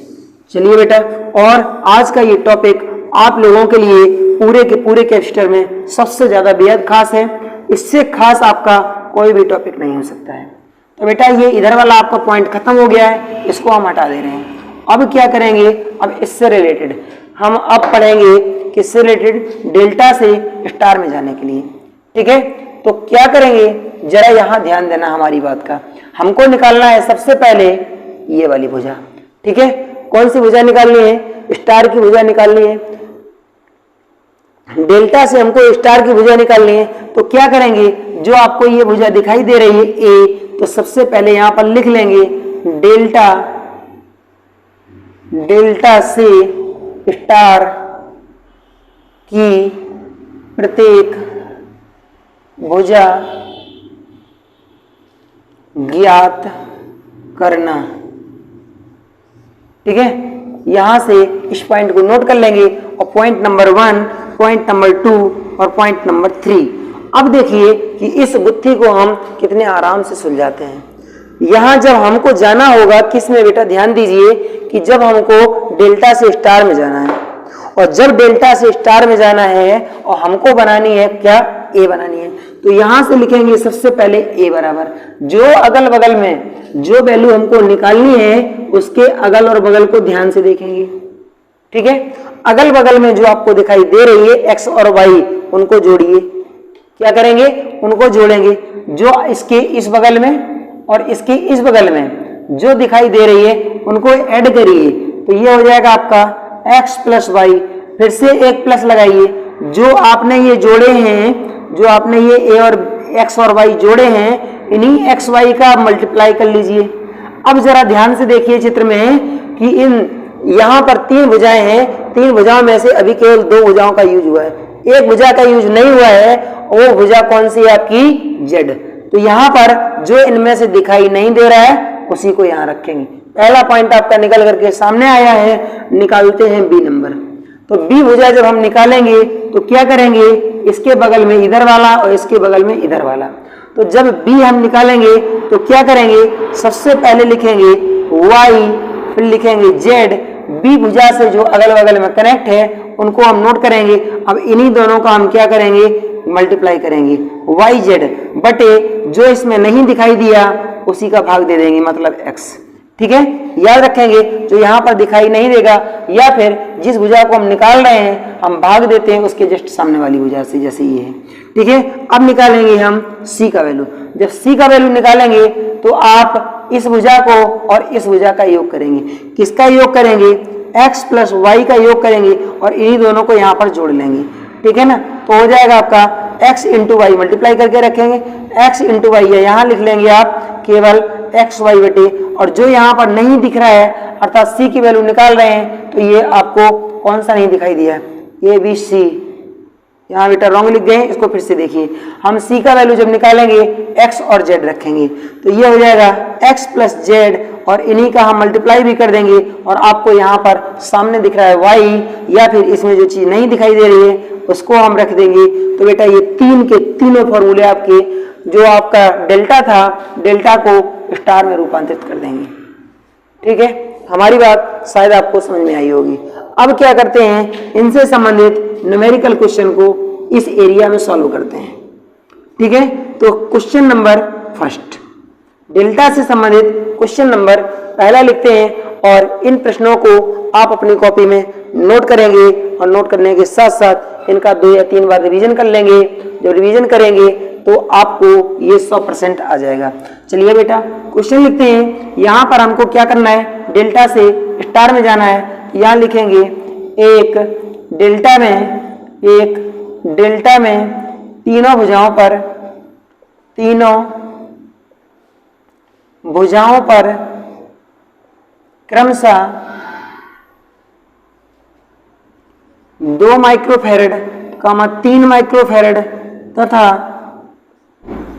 चलिए बेटा, और आज का ये टॉपिक आप लोगों के लिए पूरे के पूरे कैपेसिटर में सबसे ज्यादा बेहद खास है। इससे खास आपका कोई भी टॉपिक नहीं हो सकता है। तो बेटा ये इधर वाला आपका पॉइंट खत्म हो गया है, इसको हम हटा दे रहे हैं। अब क्या करेंगे, अब इससे रिलेटेड हम अब पढ़ेंगे, किससे रिलेटेड, डेल्टा से स्टार में जाने के लिए। ठीक है, तो क्या करेंगे, जरा यहां ध्यान देना हमारी बात का। हमको निकालना है सबसे पहले ये वाली भुजा। ठीक है, कौन सी भुजा निकालनी है, स्टार की भुजा निकालनी है। डेल्टा से हमको स्टार की भुजा निकालनी है। तो क्या करेंगे, जो आपको ये भुजा दिखाई दे रही है ए, तो सबसे पहले यहां पर लिख लेंगे डेल्टा से स्टार की प्रत्येक भुजा ज्ञात करना। ठीक है, यहां से इस पॉइंट को नोट कर लेंगे और पॉइंट नंबर 1, पॉइंट नंबर 2 और पॉइंट नंबर 3। अब देखिए कि इस गुत्थी को हम कितने आराम से सुलझाते हैं। यहां जब हमको जाना होगा किस में, बेटा ध्यान दीजिए कि जब हमको डेल्टा से स्टार में जाना है, और जब डेल्टा से स्टार में जाना है और हमको बनानी है क्या, ए बनानी है, तो यहां से लिखेंगे सबसे पहले ए बराबर, जो अगल बगल में जो वैल्यू हमको निकालनी है उसके अगल और बगल को ध्यान से देखेंगे। ठीक है, अगल बगल में जो आपको दिखाई दे रही है एक्स और वाई, उनको जोड़िए। क्या करेंगे, उनको जोड़ेंगे। जो इसके इस बगल में और इसके इस बगल में जो दिखाई दे रही है उनको ऐड करिए, तो ये हो जाएगा आपका x प्लस वाई। फिर से एक प्लस लगाइए, जो आपने ये जोड़े हैं, जो आपने ये ए और x और y जोड़े हैं, इन्हीं x y का मल्टीप्लाई कर लीजिए। अब जरा ध्यान से देखिए चित्र में कि इन यहाँ पर 3 भुजाएं हैं, 3 भुजाओं में से अभी केवल 2 भुजाओं का यूज हुआ है, एक भुजा का यूज नहीं हुआ है। वो भुजा कौन सी है आपकी, जेड। तो यहाँ पर जो इनमें से दिखाई नहीं दे रहा है उसी को यहाँ रखेंगे। पहला पॉइंट आपका निकल करके सामने आया है, निकालते हैं बी नंबर। तो बी भुजा जब हम निकालेंगे तो क्या करेंगे, इसके बगल में इधर वाला और इसके बगल में इधर वाला। तो जब बी हम निकालेंगे तो क्या करेंगे, सबसे पहले लिखेंगे वाई, फिर लिखेंगे जेड। बी भुजा से जो अगल बगल में कनेक्ट है उनको हम नोट करेंगे। अब इन्हीं दोनों का हम क्या करेंगे, मल्टीप्लाई करेंगे, वाई जेड बटे जो इसमें नहीं दिखाई दिया उसी का भाग दे देंगे, मतलब एक्स। ठीक है, याद रखेंगे जो यहाँ पर दिखाई नहीं देगा या फिर जिस भुजा को हम निकाल रहे हैं हम भाग देते हैं उसके जस्ट सामने वाली भुजा से, जैसे ये है। ठीक है, अब निकालेंगे हम सी का वैल्यू। जब सी का वैल्यू निकालेंगे तो आप इस भुजा को और इस भुजा का योग करेंगे। किसका योग करेंगे, x प्लस वाई का योग करेंगे और इन्हीं दोनों को यहाँ पर जोड़ लेंगे। ठीक है ना, तो हो जाएगा आपका x इंटू वाई, मल्टीप्लाई करके रखेंगे, x इंटू वाई है, यहाँ लिख लेंगे आप केवल एक्स वाई बटे, और जो यहाँ पर नहीं दिख रहा है अर्थात सी की वैल्यू निकाल रहे हैं, तो ये आपको कौन सा नहीं दिखाई दिया है, ए बी सी, यहाँ बेटा रॉन्ग लिख गए, इसको फिर से देखिए। हम सी का वैल्यू जब निकालेंगे एक्स और जेड रखेंगे, तो ये हो जाएगा एक्स प्लस जेड, और इन्हीं का हम मल्टीप्लाई भी कर देंगे और आपको यहाँ पर सामने दिख रहा है वाई, या फिर इसमें जो चीज नहीं दिखाई दे रही है उसको हम रख देंगे। तो बेटा ये 3 के तीनों फॉर्मूले आपके, जो आपका डेल्टा था, डेल्टा को स्टार में रूपांतरित कर देंगे। ठीक है, हमारी बात शायद आपको समझ में आई होगी। अब क्या करते हैं, इनसे संबंधित न्यूमेरिकल क्वेश्चन को इस एरिया में सॉल्व करते हैं। ठीक है, तो क्वेश्चन नंबर फर्स्ट, डेल्टा से संबंधित क्वेश्चन नंबर पहला लिखते हैं और इन प्रश्नों को आप अपनी कॉपी में नोट करेंगे और नोट करने के साथ साथ इनका 2 या 3 बार रिवीजन कर लेंगे। जब रिवीजन करेंगे तो आपको ये 100% आ जाएगा। चलिए बेटा क्वेश्चन लिखते हैं। यहाँ पर हमको क्या करना है, डेल्टा से स्टार में जाना है। यहाँ लिखेंगे एक डेल्टा में तीनों भुजाओं पर क्रमशः 2 माइक्रोफैरड, 3 माइक्रोफैरड तथा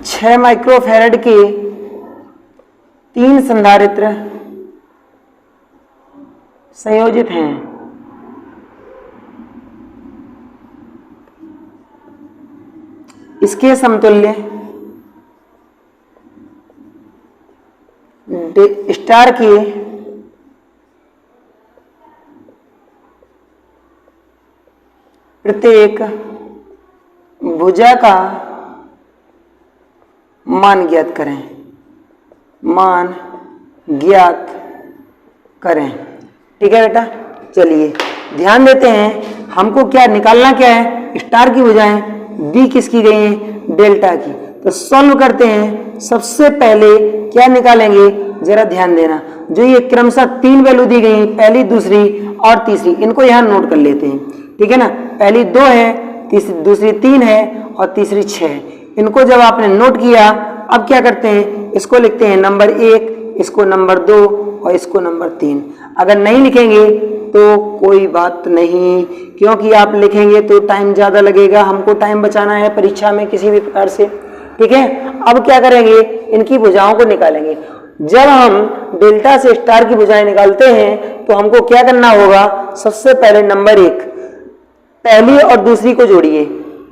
6 माइक्रोफैरड के 3 संधारित्र संयोजित हैं। इसके समतुल्य स्टार के प्रत्येक भुजा का मान ज्ञात करें। ठीक है बेटा, चलिए ध्यान देते हैं। हमको क्या निकालना क्या है, स्टार की भुजाएं, दी किसकी गई है, डेल्टा की। तो सॉल्व करते हैं। सबसे पहले क्या निकालेंगे, जरा ध्यान देना। जो ये क्रमशः 3 वैल्यू दी गई, पहली, दूसरी और तीसरी, इनको यहां नोट कर लेते हैं। ठीक है ना, पहली 2 है, दूसरी 3 है और तीसरी 6 है। इनको जब आपने नोट किया, अब क्या करते हैं, इसको लिखते हैं नंबर 1, इसको नंबर 2 और इसको नंबर 3। अगर नहीं लिखेंगे तो कोई बात नहीं, क्योंकि आप लिखेंगे तो टाइम ज्यादा लगेगा। हमको टाइम बचाना है परीक्षा में किसी भी प्रकार से। ठीक है, अब क्या करेंगे, इनकी भुजाओं को निकालेंगे। जब हम डेल्टा से स्टार की भुजाएं निकालते हैं तो हमको क्या करना होगा, सबसे पहले नंबर 1 पहली और दूसरी को जोड़िए।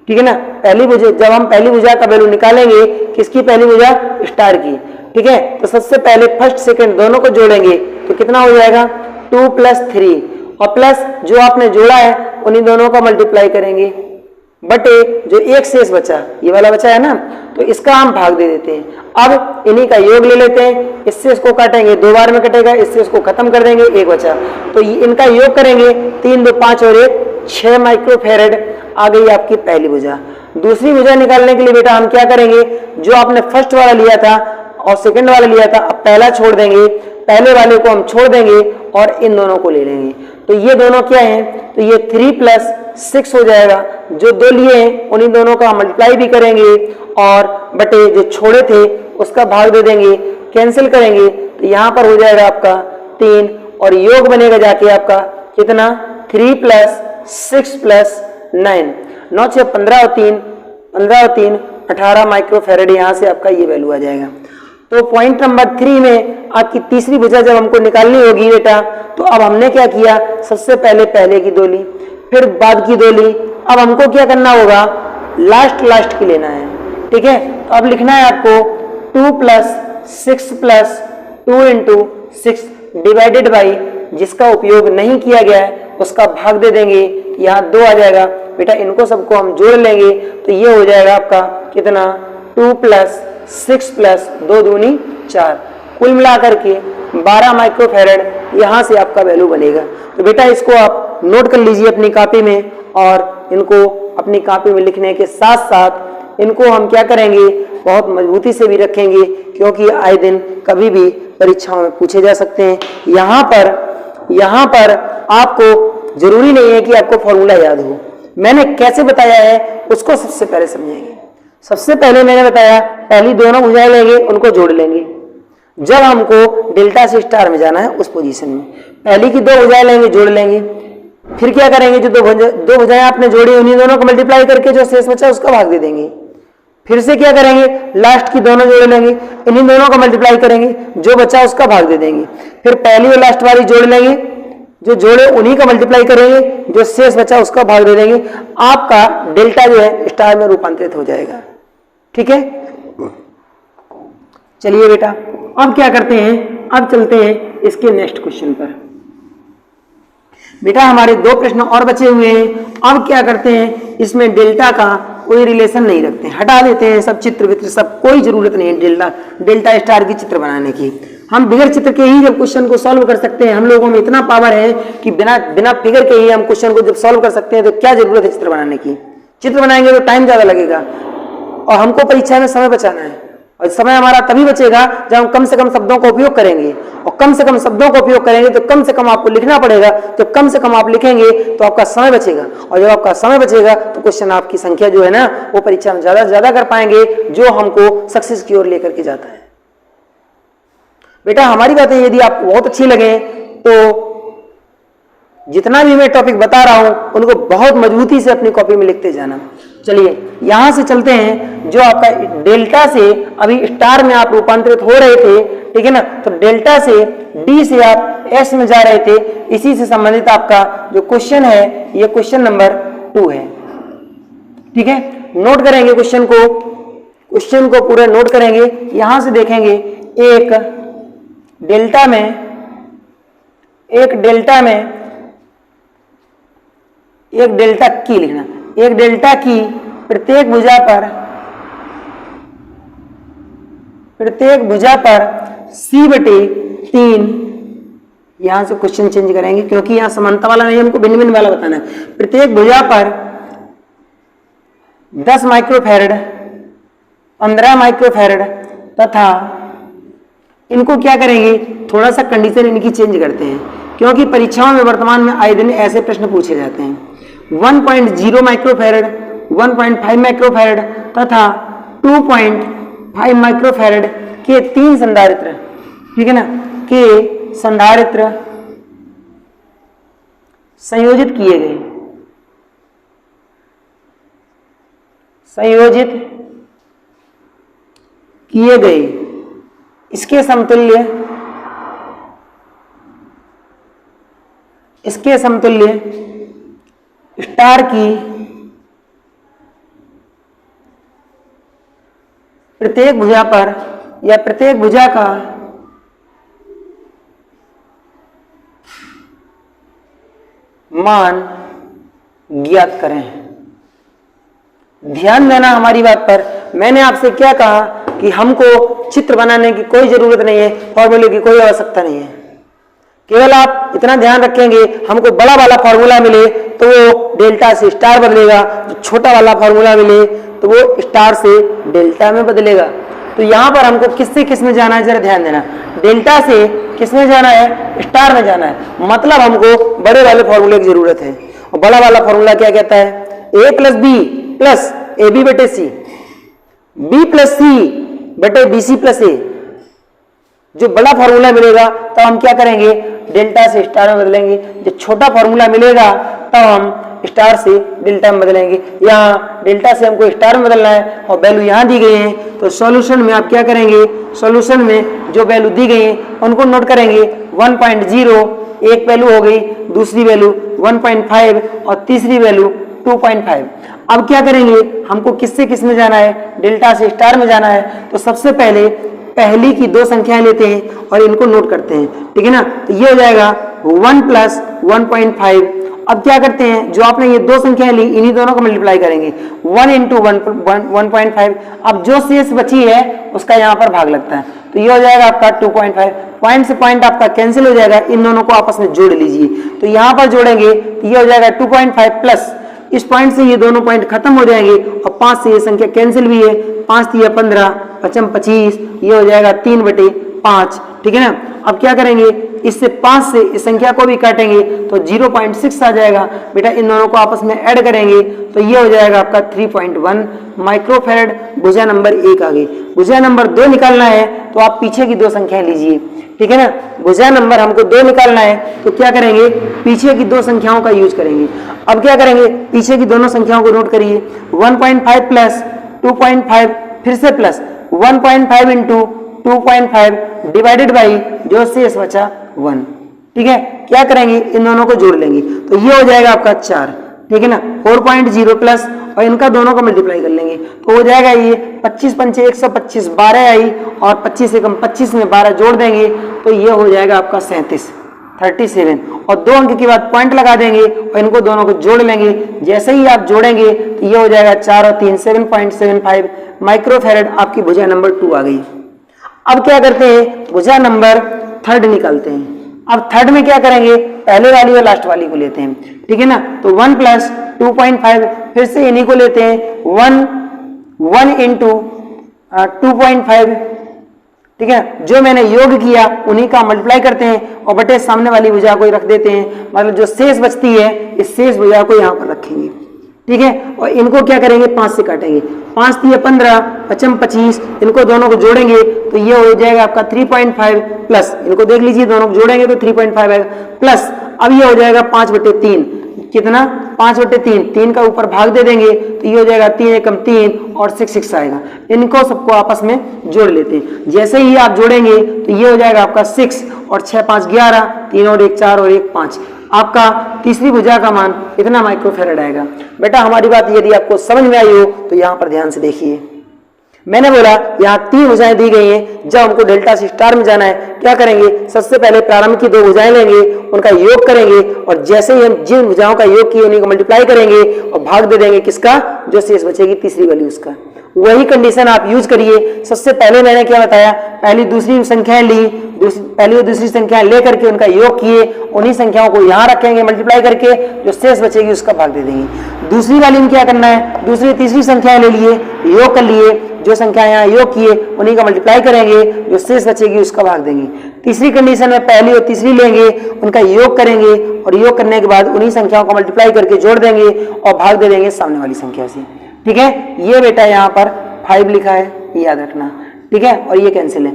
ठीक है ना, जब हम पहली भुजा का वैल्यू निकालेंगे, किसकी पहली भुजा, स्टार की। ठीक है, तो सबसे पहले फर्स्ट सेकंड दोनों को जोड़ेंगे तो कितना हो जाएगा, 2 + 3 और प्लस जो आपने जोड़ा है उन्हीं दोनों का मल्टीप्लाई करेंगे बटे जो एक शेष बचा, ये वाला बचा है ना, तो इसका हम भाग दे देते हैं। अब इन्हीं का योग ले लेते हैं। इससे इसको काटेंगे, 2 बार में कटेगा, इससे इसको खत्म कर देंगे, 1 बचा। तो इनका योग करेंगे, 3 2 5 और 1 6 माइक्रोफैरड आ गई आपकी पहली भुजा। दूसरी भुजा निकालने के लिए बेटा हम क्या करेंगे, जो आपने फर्स्ट वाला लिया था और सेकंड वाला लिया था, अब पहला छोड़ देंगे, पहले वाले को हम छोड़ देंगे और इन दोनों को ले लेंगे। तो ये दोनों क्या हैं, तो ये 3 + 6 हो जाएगा। जो 2 लिए हैं उन्हीं दोनों का मल्टीप्लाई भी करेंगे और बटे जो छोड़े थे उसका भाग दे देंगे, कैंसिल करेंगे तो यहाँ पर हो जाएगा आपका 3 और योग बनेगा जाके आपका कितना, 3 + 6 + 9, 9 6 15 और 3 18 माइक्रोफैरड। यहाँ से आपका ये वैल्यू आ जाएगा। तो पॉइंट नंबर 3 में आपकी तीसरी भुजा जब हमको निकालनी होगी बेटा, तो अब हमने क्या किया, सबसे पहले की 2 ली, फिर बाद की 2 ली। अब हमको क्या करना होगा, लास्ट की लेना है। ठीक है, तो अब लिखना है आपको 2 + 6 + 2 × 6 डिवाइडेड बाई, जिसका उपयोग नहीं किया गया है उसका भाग दे देंगे, यहाँ 2 आ जाएगा बेटा। इनको सबको हम जोड़ लेंगे तो ये हो जाएगा आपका कितना, 2 + 6 + 2 दूनी 4, कुल मिलाकर के 12 माइक्रोफैरड यहाँ से आपका वैल्यू बनेगा। तो बेटा इसको आप नोट कर लीजिए अपनी कॉपी में, और इनको अपनी कॉपी में लिखने के साथ साथ इनको हम क्या करेंगे, बहुत मजबूती से भी रखेंगे, क्योंकि आए दिन कभी भी परीक्षाओं में पूछे जा सकते हैं। यहाँ पर आपको जरूरी नहीं है कि आपको फॉर्मूला याद हो। मैंने कैसे बताया है उसको सबसे पहले समझेंगे। सबसे पहले मैंने बताया, पहली दोनों भुजाएं लेंगे, उनको जोड़ लेंगे। जब हमको डेल्टा से स्टार में जाना है उस पोजीशन में, पहली की 2 भुजाएं लेंगे, जोड़ लेंगे। फिर क्या करेंगे, जो 2 भुजाएं आपने जोड़ी उन्हीं दोनों को मल्टीप्लाई करके जो शेष बचा उसका भाग दे देंगे। फिर से क्या करेंगे, लास्ट की दोनों जोड़ लेंगे, इन्हीं दोनों का मल्टीप्लाई करेंगे, जो बचा उसका भाग दे देंगे। फिर पहली और लास्ट वाली जोड़ लेंगे, जो जोड़े उन्हीं का मल्टीप्लाई करेंगे, जो शेष बचा उसका भाग दे देंगे। आपका डेल्टा जो है स्टार में रूपांतरित हो जाएगा। ठीक है, चलिए बेटा अब क्या करते हैं, अब चलते हैं इसके नेक्स्ट क्वेश्चन पर। बेटा हमारे 2 प्रश्न और बचे हुए हैं। अब क्या करते हैं, इसमें डेल्टा का कोई रिलेशन नहीं रखते हैं, हटा देते हैं सब चित्र वित्र, सब कोई जरूरत नहीं है डेल्टा स्टार की चित्र बनाने की। हम बिगर चित्र के ही जब क्वेश्चन को सॉल्व कर सकते हैं, हम लोगों में इतना पावर है कि बिना फिगर के ही हम क्वेश्चन को जब सॉल्व कर सकते हैं, तो क्या जरूरत है चित्र बनाने की। चित्र बनाएंगे तो टाइम ज्यादा लगेगा और हमको परीक्षा में समय बचाना है, और समय हमारा तभी बचेगा जब हम कम से कम शब्दों का उपयोग करेंगे, और कम से कम शब्दों का उपयोग करेंगे तो कम से कम आपको लिखना पड़ेगा। तो कम से कम आप लिखेंगे तो आपका समय बचेगा, और जब आपका समय बचेगा तो क्वेश्चन आपकी संख्या जो है ना वो परीक्षा में ज्यादा से ज्यादा कर पाएंगे, जो हमको सक्सेस की ओर लेकर के जाता है। बेटा हमारी बातें यदि आपको बहुत अच्छी लगे तो जितना भी मैं टॉपिक बता रहा हूं उनको बहुत मजबूती से अपनी कॉपी में लिखते जाना। चलिए यहां से चलते हैं, जो आपका डेल्टा से अभी स्टार में आप रूपांतरित हो रहे थे, ठीक है ना, तो डेल्टा से डी से आप एस में जा रहे थे, इसी से संबंधित आपका जो क्वेश्चन है ये क्वेश्चन नंबर 2 है। ठीक है, नोट करेंगे क्वेश्चन को पूरा नोट करेंगे। यहां से देखेंगे एक डेल्टा की लिखना, एक डेल्टा की प्रत्येक भुजा पर C/3, यहां से क्वेश्चन चेंज करेंगे क्योंकि यहां समानता वाला नहीं, हमको भिन्न भिन्न वाला बताना है। प्रत्येक भुजा पर 10 माइक्रोफैरड, 15 माइक्रोफैरड तथा इनको क्या करेंगे, थोड़ा सा कंडीशन इनकी चेंज करते हैं क्योंकि परीक्षाओं में वर्तमान में आए दिन ऐसे प्रश्न पूछे जाते हैं। 1.0 माइक्रोफैरड, 1.5 माइक्रोफैरड तथा 2.5 माइक्रोफैरड के 3 संधारित्र, ठीक है ना, के संधारित्र संयोजित किए गए इसके समतुल्य स्टार की प्रत्येक भुजा पर या प्रत्येक भुजा का मान ज्ञात करें। ध्यान देना हमारी बात पर, मैंने आपसे क्या कहा कि हमको चित्र बनाने की कोई जरूरत नहीं है, फॉर्मूले की कोई आवश्यकता नहीं है। केवल आप इतना ध्यान रखेंगे हमको बड़ा वाला फॉर्मूला मिले तो वो डेल्टा से स्टार बदलेगा, जो छोटा वाला फॉर्मूला मिले तो वो स्टार से डेल्टा में बदलेगा। तो यहां पर हमको किस में जाना है, जरा ध्यान देना। डेल्टा से किस में जाना है, स्टार में जाना है, मतलब हमको बड़े वाले फॉर्मूले की जरूरत है। और बड़ा वाला फॉर्मूला क्या कहता है, a + b + ab/c, b + c/bc + a। जो बड़ा फॉर्मूला मिलेगा तो हम क्या करेंगे, डेल्टा से स्टार में बदलेंगे। जो छोटा फॉर्मूला मिलेगा तब हम स्टार से डेल्टा में बदलेंगे। यहाँ डेल्टा से हमको स्टार में बदलना है और वैल्यू यहाँ दी गई है, तो सॉल्यूशन में आप क्या करेंगे, सॉल्यूशन में जो वैल्यू दी गई है उनको नोट करेंगे। 1.0 एक वैल्यू हो गई, दूसरी वैल्यू 1.5 और तीसरी वैल्यू 2.5। अब क्या करेंगे, हमको किस में जाना है, डेल्टा से स्टार में जाना है। तो सबसे पहले पहली की 2 संख्याएं लेते हैं और इनको नोट करते हैं, ठीक है ना। तो ये हो जाएगा 1 + 1.5। अब क्या करते हैं, जो आपने ये 2 संख्याएं ली इन्हीं दोनों को मल्टीप्लाई करेंगे, 1 × 1.5। अब जो शेष बची है उसका यहाँ पर भाग लगता है, तो ये हो जाएगा आपका 2.5। पॉइंट से पॉइंट आपका कैंसिल हो जाएगा, इन दोनों को आपस में जोड़ लीजिए। तो यहाँ पर जोड़ेंगे तो ये हो जाएगा 2.5 प्लस इस पॉइंट से ये दोनों पॉइंट खत्म हो जाएंगे और 5 से ये संख्या कैंसिल भी है, 5 × 15, 5 × 25, ये हो जाएगा 3/5, ठीक है ना। अब क्या करेंगे, इससे 5 से इस संख्या को भी काटेंगे तो 0.6 आ जाएगा। बेटा इन दोनों को आपस में ऐड करेंगे तो ये हो जाएगा आपका 3.1 माइक्रोफैरड। भुजा नंबर 1 आ गई। भुजा नंबर 2 निकालना है तो आप पीछे की 2 संख्याएं लीजिए, ठीक है ना। भुजा नंबर हमको 2 निकालना है तो क्या करेंगे, पीछे की 2 संख्याओं का यूज करेंगे। अब क्या करेंगे, पीछे की दोनों संख्याओं को नोट करिए। 1.5 प्लस 2.5, फिर से प्लस 1.5 × 2.5 डिवाइडेड बाई जो शेष बचा 1, ठीक है। क्या करेंगे, इन दोनों को जोड़ लेंगे तो ये हो जाएगा आपका 4, ठीक है ना। 4.0 प्लस और इनका दोनों को मल्टीप्लाई कर लेंगे तो हो जाएगा ये 25 × 5 125, 12 आई और 25 से कम 25 में 12 जोड़ देंगे तो ये हो जाएगा आपका 37 और 2 अंक के बाद पॉइंट लगा देंगे और इनको दोनों को जोड़ लेंगे। जैसे ही आप जोड़ेंगे तो ये हो जाएगा 4 और 3 7.75 माइक्रोफैरड। आपकी भुजा नंबर 2 आ गई। अब क्या करते हैं, भुजा नंबर थर्ड निकालते हैं। अब थर्ड में क्या करेंगे, पहले वाली और लास्ट वाली को लेते हैं, ठीक है ना। तो 1 + 2.5, फिर से इन्हीं को लेते हैं, 1 × 2.5, ठीक है। जो मैंने योग किया उन्हीं का मल्टीप्लाई करते हैं और बटे सामने वाली भुजा को रख देते हैं, मतलब जो शेष बचती है इस शेष भुजा को यहाँ पर रखेंगे, ठीक है। और इनको क्या करेंगे, 5 से काटेंगे, 5 × 3 = 15, 5 × 25, इनको दोनों को जोड़ेंगे तो ये हो जाएगा आपका 3.5 प्लस, इनको देख लीजिए दोनों को जोड़ेंगे तो 3.5 आएगा प्लस, अब ये हो जाएगा 5/3, कितना 5/3, 3 का ऊपर भाग दे देंगे तो ये हो जाएगा 3 × 3 और 6 आएगा। इनको सबको आपस में जोड़ लेते हैं, जैसे ही आप जोड़ेंगे तो ये हो जाएगा आपका 6 और 6 × 5 = 11, 3 और 1 4 और 1 5, आपका तीसरी भुजा का मान इतना माइक्रोफैराड आएगा। बेटा हमारी बात यदि आपको समझ में आई हो तो यहाँ पर ध्यान से देखिए, मैंने बोला यहाँ 3 भुजाएं दी गई हैं, जब हमको डेल्टा से स्टार में जाना है क्या करेंगे, सबसे पहले प्रारंभ की 2 भुजाएं लेंगे, उनका योग करेंगे और जैसे ही हम जिन भुजाओं का योग किए उन्हीं को मल्टीप्लाई करेंगे और भाग दे देंगे किसका, जो शेष बचेगी तीसरी वाली उसका। वही कंडीशन आप यूज करिए। सबसे पहले मैंने क्या बताया, पहली दूसरी संख्याएं ली, पहली और दूसरी संख्याएं लेकर के उनका योग किए, उन्हीं संख्याओं को यहाँ रखेंगे मल्टीप्लाई करके, जो शेष बचेगी उसका भाग दे देंगे। दूसरी वाली में क्या करना है, दूसरी तीसरी संख्याएं ले लिए, योग कर लिए, जो संख्या यहाँ योग किए उन्हीं का मल्टीप्लाई करेंगे, जो शेष बचेगी उसका भाग देंगे। तीसरी कंडीशन में पहली और तीसरी लेंगे, उनका योग करेंगे और योग करने के बाद उन्हीं संख्याओं को मल्टीप्लाई करके जोड़ देंगे और भाग दे देंगे सामने वाली संख्या से, ठीक है। ये बेटा यहाँ पर 5 लिखा है, ये याद रखना, ठीक है। और ये कैंसिल है,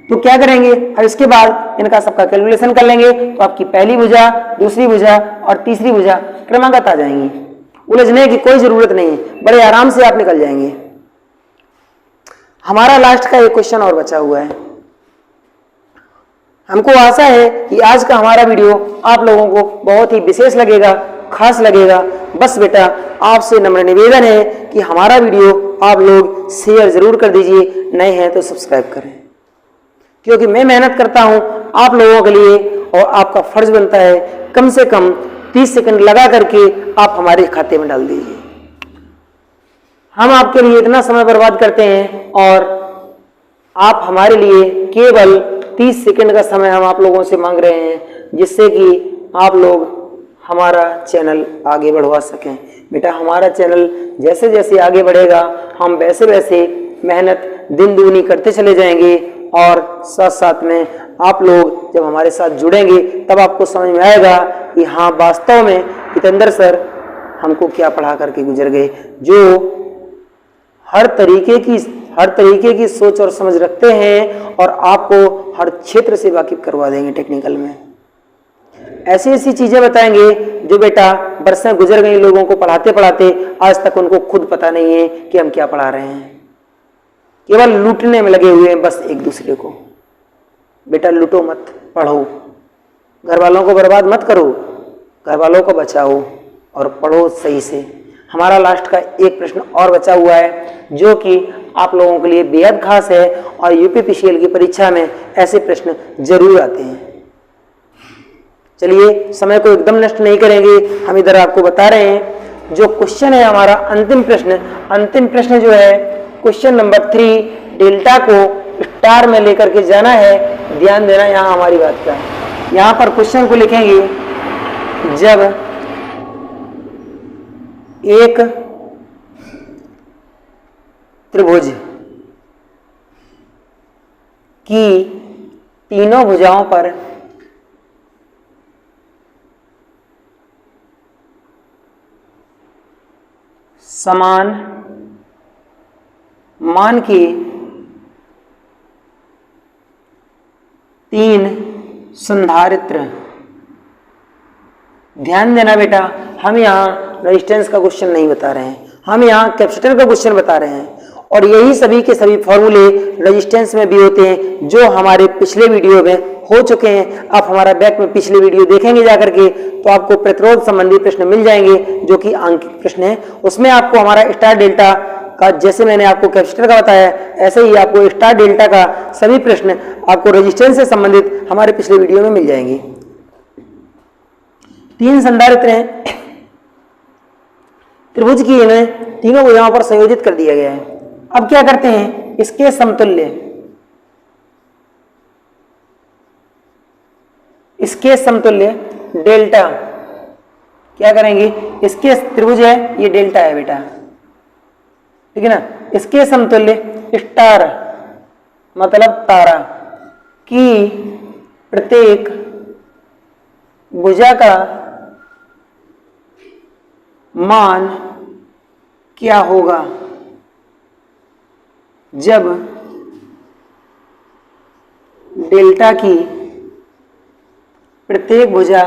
तो क्या करेंगे, अब इसके बाद इनका सबका कैलकुलेशन कर लेंगे तो आपकी पहली भुजा, दूसरी भुजा और तीसरी भुजा क्रमागत आ जाएंगी। उलझने की कोई जरूरत नहीं है, बड़े आराम से आप निकल जाएंगे। हमारा लास्ट का एक क्वेश्चन और बचा हुआ है। हमको आशा है कि आज का हमारा वीडियो आप लोगों को बहुत ही विशेष लगेगा, खास लगेगा। बस बेटा आपसे नम्र निवेदन है कि हमारा वीडियो आप लोग शेयर जरूर कर दीजिए, नए हैं तो सब्सक्राइब करें, क्योंकि मैं मेहनत करता हूं आप लोगों के लिए और आपका फर्ज बनता है कम से कम 30 सेकंड लगा करके आप हमारे खाते में डाल दीजिए। हम आपके लिए इतना समय बर्बाद करते हैं और आप हमारे लिए केवल 30 सेकंड का समय हम आप लोगों से मांग रहे हैं, जिससे कि आप लोग हमारा चैनल आगे बढ़वा सकें। बेटा हमारा चैनल जैसे जैसे आगे बढ़ेगा हम वैसे वैसे मेहनत दिन दुगनी करते चले जाएंगे और साथ साथ में आप लोग जब हमारे साथ जुड़ेंगे तब आपको समझ में आएगा कि हाँ वास्तव में हितेंद्र सर हमको क्या पढ़ा करके गुजर गए, जो हर तरीके की सोच और समझ रखते हैं और आपको हर क्षेत्र से वाकिफ करवा देंगे। टेक्निकल में ऐसी ऐसी चीजें बताएंगे जो बेटा बरसें गुजर गई लोगों को पढ़ाते पढ़ाते आज तक उनको खुद पता नहीं है कि हम क्या पढ़ा रहे हैं, केवल लूटने में लगे हुए हैं बस एक दूसरे को। बेटा लूटो मत, पढ़ो, घर वालों को बर्बाद मत करो, घर वालों को बचाओ और पढ़ो सही से। हमारा लास्ट का एक प्रश्न और बचा हुआ है जो कि आप लोगों के लिए बेहद खास है और यूपीपीसीएल की परीक्षा में ऐसे प्रश्न जरूर आते हैं। चलिए समय को एकदम नष्ट नहीं करेंगे, हम इधर आपको बता रहे हैं जो क्वेश्चन है हमारा अंतिम प्रश्न जो है क्वेश्चन नंबर 3, डेल्टा को स्टार में लेकर के जाना है। ध्यान देना यहाँ हमारी बात का, यहाँ पर क्वेश्चन को लिखेंगे जब एक त्रिभुज की तीनों भुजाओं पर समान मान की 3 संधारित्र। ध्यान देना बेटा, हम यहाँ रेजिस्टेंस का क्वेश्चन नहीं बता रहे हैं, हम यहाँ कैपेसिटर का क्वेश्चन बता रहे हैं। और यही सभी के सभी फॉर्मूले रेजिस्टेंस में भी होते हैं जो हमारे पिछले वीडियो में हो चुके हैं। आप हमारा बैक में पिछले वीडियो देखेंगे जाकर के तो आपको प्रतिरोध संबंधी प्रश्न मिल जाएंगे जो कि आंकिक प्रश्न है। उसमें आपको हमारा स्टार डेल्टा का, जैसे मैंने आपको कैपेसिटर का बताया ऐसे ही आपको स्टार डेल्टा का सभी प्रश्न आपको रेजिस्टेंस से संबंधित हमारे पिछले वीडियो में मिल जाएंगे। 3 संधारित्र हैं त्रिभुज की, इन्हें तीनों भुजाओं पर संयोजित कर दिया गया है। अब क्या करते हैं, इसके समतुल्य इसके समतुल्य डेल्टा, क्या करेंगे, इसके त्रिभुज है, ये डेल्टा है बेटा, ठीक है ना, इसके समतुल्य स्टार मतलब तारा की प्रत्येक भुजा का मान क्या होगा जब डेल्टा की प्रत्येक भुजा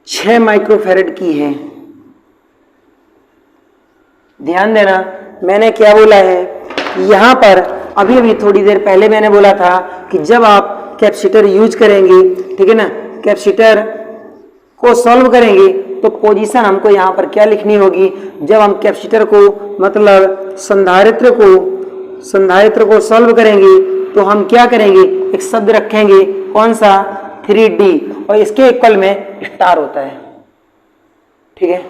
छह माइक्रोफैरड की है। ध्यान देना, मैंने क्या बोला है, यहां पर अभी अभी थोड़ी देर पहले मैंने बोला था कि जब आप कैपेसिटर यूज करेंगे, ठीक है ना, कैपेसिटर को सॉल्व करेंगे तो पोजीशन हमको यहाँ पर क्या लिखनी होगी, जब हम कैपेसिटर को मतलब संधारित्र को सॉल्व करेंगे तो हम क्या करेंगे, एक शब्द रखेंगे, कौन सा, 3D, और इसके इक्वल में स्टार होता है। ठीक है,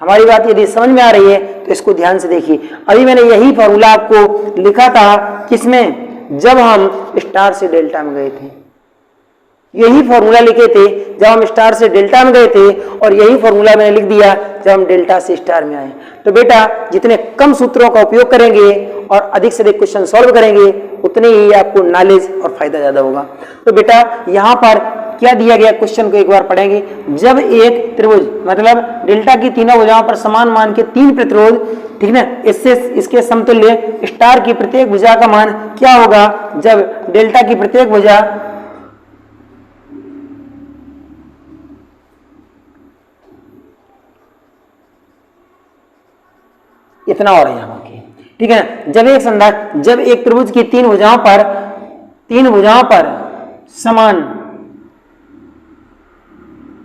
हमारी बात यदि समझ में आ रही है तो इसको ध्यान से देखिए। अभी मैंने यही फॉर्मूला आपको लिखा था, किसमें, जब हम स्टार से डेल्टा में गए थे, यही फॉर्मूला लिखे थे जब हम स्टार से डेल्टा में गए थे, और यही फॉर्मूला मैंने लिख दिया जब हम डेल्टा से स्टार में आए। तो बेटा जितने कम सूत्रों का उपयोग करेंगे और अधिक से अधिक क्वेश्चन सॉल्व करेंगे, उतने ही आपको नॉलेज और फायदा ज्यादा होगा। तो बेटा यहाँ पर क्या दिया गया, क्वेश्चन को एक बार पढ़ेंगे। जब एक त्रिभुज मतलब डेल्टा की तीनों भुजाओं पर समान मान के 3 प्रतिरोध, ठीक है ना, इससे इसके समतुल्य स्टार की प्रत्येक भुजा का मान क्या होगा जब डेल्टा की प्रत्येक भुजा इतना और है यहाँ के, ठीक है ना। जब एक त्रिभुज की तीन भुजाओं पर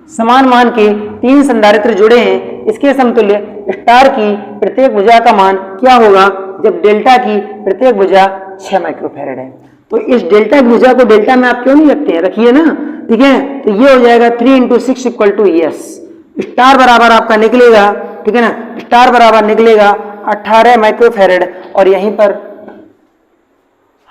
समान मान के 3 संधारित्र जुड़े हैं, इसके समतुल्य स्टार की प्रत्येक भुजा का मान क्या होगा जब डेल्टा की प्रत्येक भुजा 6 माइक्रोफैरड है। तो इस डेल्टा की भुजा को डेल्टा में आप क्यों नहीं रखते हैं, रखिए ना, ठीक है। तो ये हो जाएगा 3 × 6 = S। स्टार बराबर आपका निकलेगा, ठीक है ना, स्टार बराबर निकलेगा 18 माइक्रोफैरड, और यहीं पर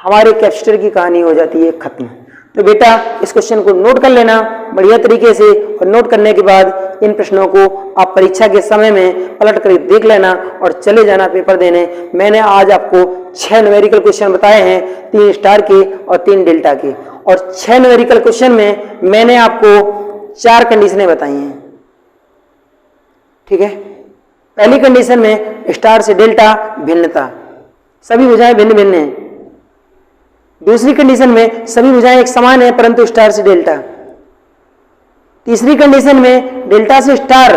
हमारे कैपेसिटर की कहानी हो जाती है खत्म। तो बेटा इस क्वेश्चन को नोट कर लेना बढ़िया तरीके से, और नोट करने के बाद इन प्रश्नों को आप परीक्षा के समय में पलट कर देख लेना और चले जाना पेपर देने। मैंने आज आपको 6 न्यूमेरिकल क्वेश्चन बताए हैं, 3 स्टार के और 3 डेल्टा के, और 6 न्यूमेरिकल क्वेश्चन में मैंने आपको 4 कंडीशनें बताई हैं, ठीक है। पहली कंडीशन में स्टार से डेल्टा भिन्नता, सभी भुजाएं भिन्न भिन्न हैं। दूसरी कंडीशन में सभी भुजाएं एक समान है परंतु स्टार से डेल्टा। तीसरी कंडीशन में डेल्टा से स्टार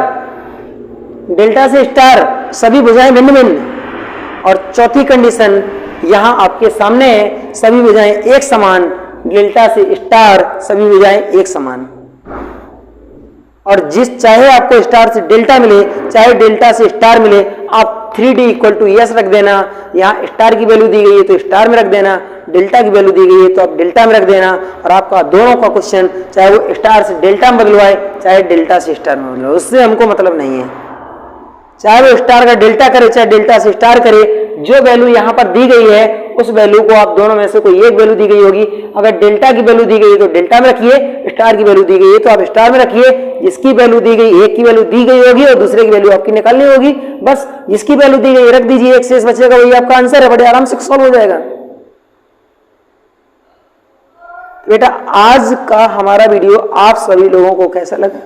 सभी भुजाएं भिन्न भिन्न, और चौथी कंडीशन यहां आपके सामने है, सभी भुजाएं एक समान, डेल्टा से स्टार सभी भुजाएं एक समान। और चाहे आपको स्टार से डेल्टा मिले चाहे डेल्टा से स्टार मिले, आप 3D = S रख देना। यहाँ स्टार की वैल्यू दी गई है तो स्टार में रख देना, डेल्टा की वैल्यू दी गई है तो आप डेल्टा में रख देना, और आपका दोनों का क्वेश्चन चाहे वो स्टार से डेल्टा में बदलवाए चाहे डेल्टा से स्टार में बदलवाए, उससे हमको मतलब नहीं है। चाहे वो स्टार का डेल्टा करे चाहे डेल्टा से स्टार करे, जो वैल्यू यहाँ पर दी गई है उस वैल्यू को आप दोनों में से कोई एक वैल्यू दी गई होगी, अगर डेल्टा की वैल्यू दी गई है तो डेल्टा में रखिए, स्टार की वैल्यू दी गई है तो आप स्टार में रखिए। जिसकी वैल्यू दी गई, एक की वैल्यू दी गई होगी और दूसरे की वैल्यू आपकी निकालनी होगी, बस जिसकी वैल्यू दी गई रख दीजिए, एक शेष बचेगा, वही आपका आंसर है, बड़े आराम से सॉल्व हो जाएगा। बेटा आज का हमारा वीडियो आप सभी लोगों को कैसा लगा?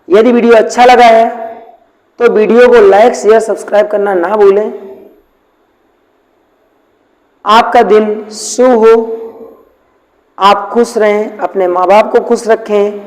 यदि वीडियो अच्छा लगा है तो वीडियो को लाइक शेयर सब्सक्राइब करना ना भूलें। आपका दिन शुभ हो, आप खुश रहें, अपने माँ बाप को खुश रखें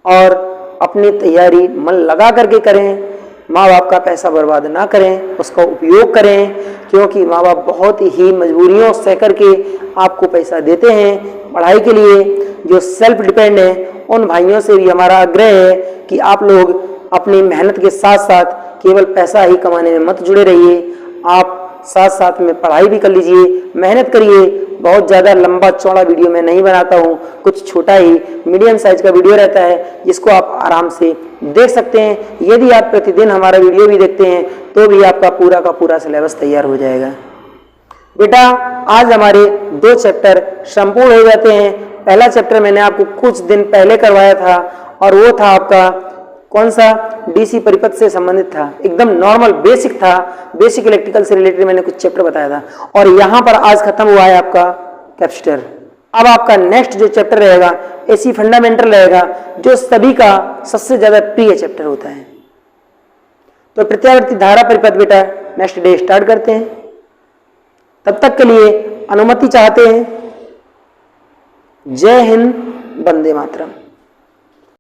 और अपनी तैयारी मन लगा करके करें। माँ बाप का पैसा बर्बाद ना करें, उसका उपयोग करें, क्योंकि माँ बाप बहुत ही मजबूरियों सह करके आपको पैसा देते हैं पढ़ाई के लिए। जो सेल्फ डिपेंड है उन भाइयों से भी हमारा आग्रह है कि आप लोग अपनी मेहनत के साथ साथ केवल पैसा ही कमाने में मत जुड़े रहिए, आप साथ साथ में पढ़ाई भी कर लीजिए, मेहनत करिए। बहुत ज़्यादा लंबा चौड़ा वीडियो मैं नहीं बनाता हूँ, कुछ छोटा ही मीडियम साइज का वीडियो रहता है जिसको आप आराम से देख सकते हैं। यदि आप प्रतिदिन हमारा वीडियो भी देखते हैं तो भी आपका पूरा का पूरा सिलेबस तैयार हो जाएगा। बेटा आज हमारे 2 चैप्टर संपूर्ण हो जाते हैं। पहला चैप्टर मैंने आपको कुछ दिन पहले करवाया था और वो था आपका कौन सा, डीसी परिपथ से संबंधित था, एकदम नॉर्मल बेसिक था, बेसिक इलेक्ट्रिकल से रिलेटेड मैंने कुछ चैप्टर बताया था। और यहां पर आज खत्म हुआ है आपका कैपेसिटर। अब आपका नेक्स्ट जो चैप्टर रहेगा एसी फंडामेंटल रहेगा, जो सभी का सबसे ज्यादा प्रिय चैप्टर होता है। तो प्रत्यावर्ती धारा परिपथ बेटा नेक्स्ट डे स्टार्ट करते हैं। तब तक के लिए अनुमति चाहते हैं। जय हिंद, वंदे मातरम।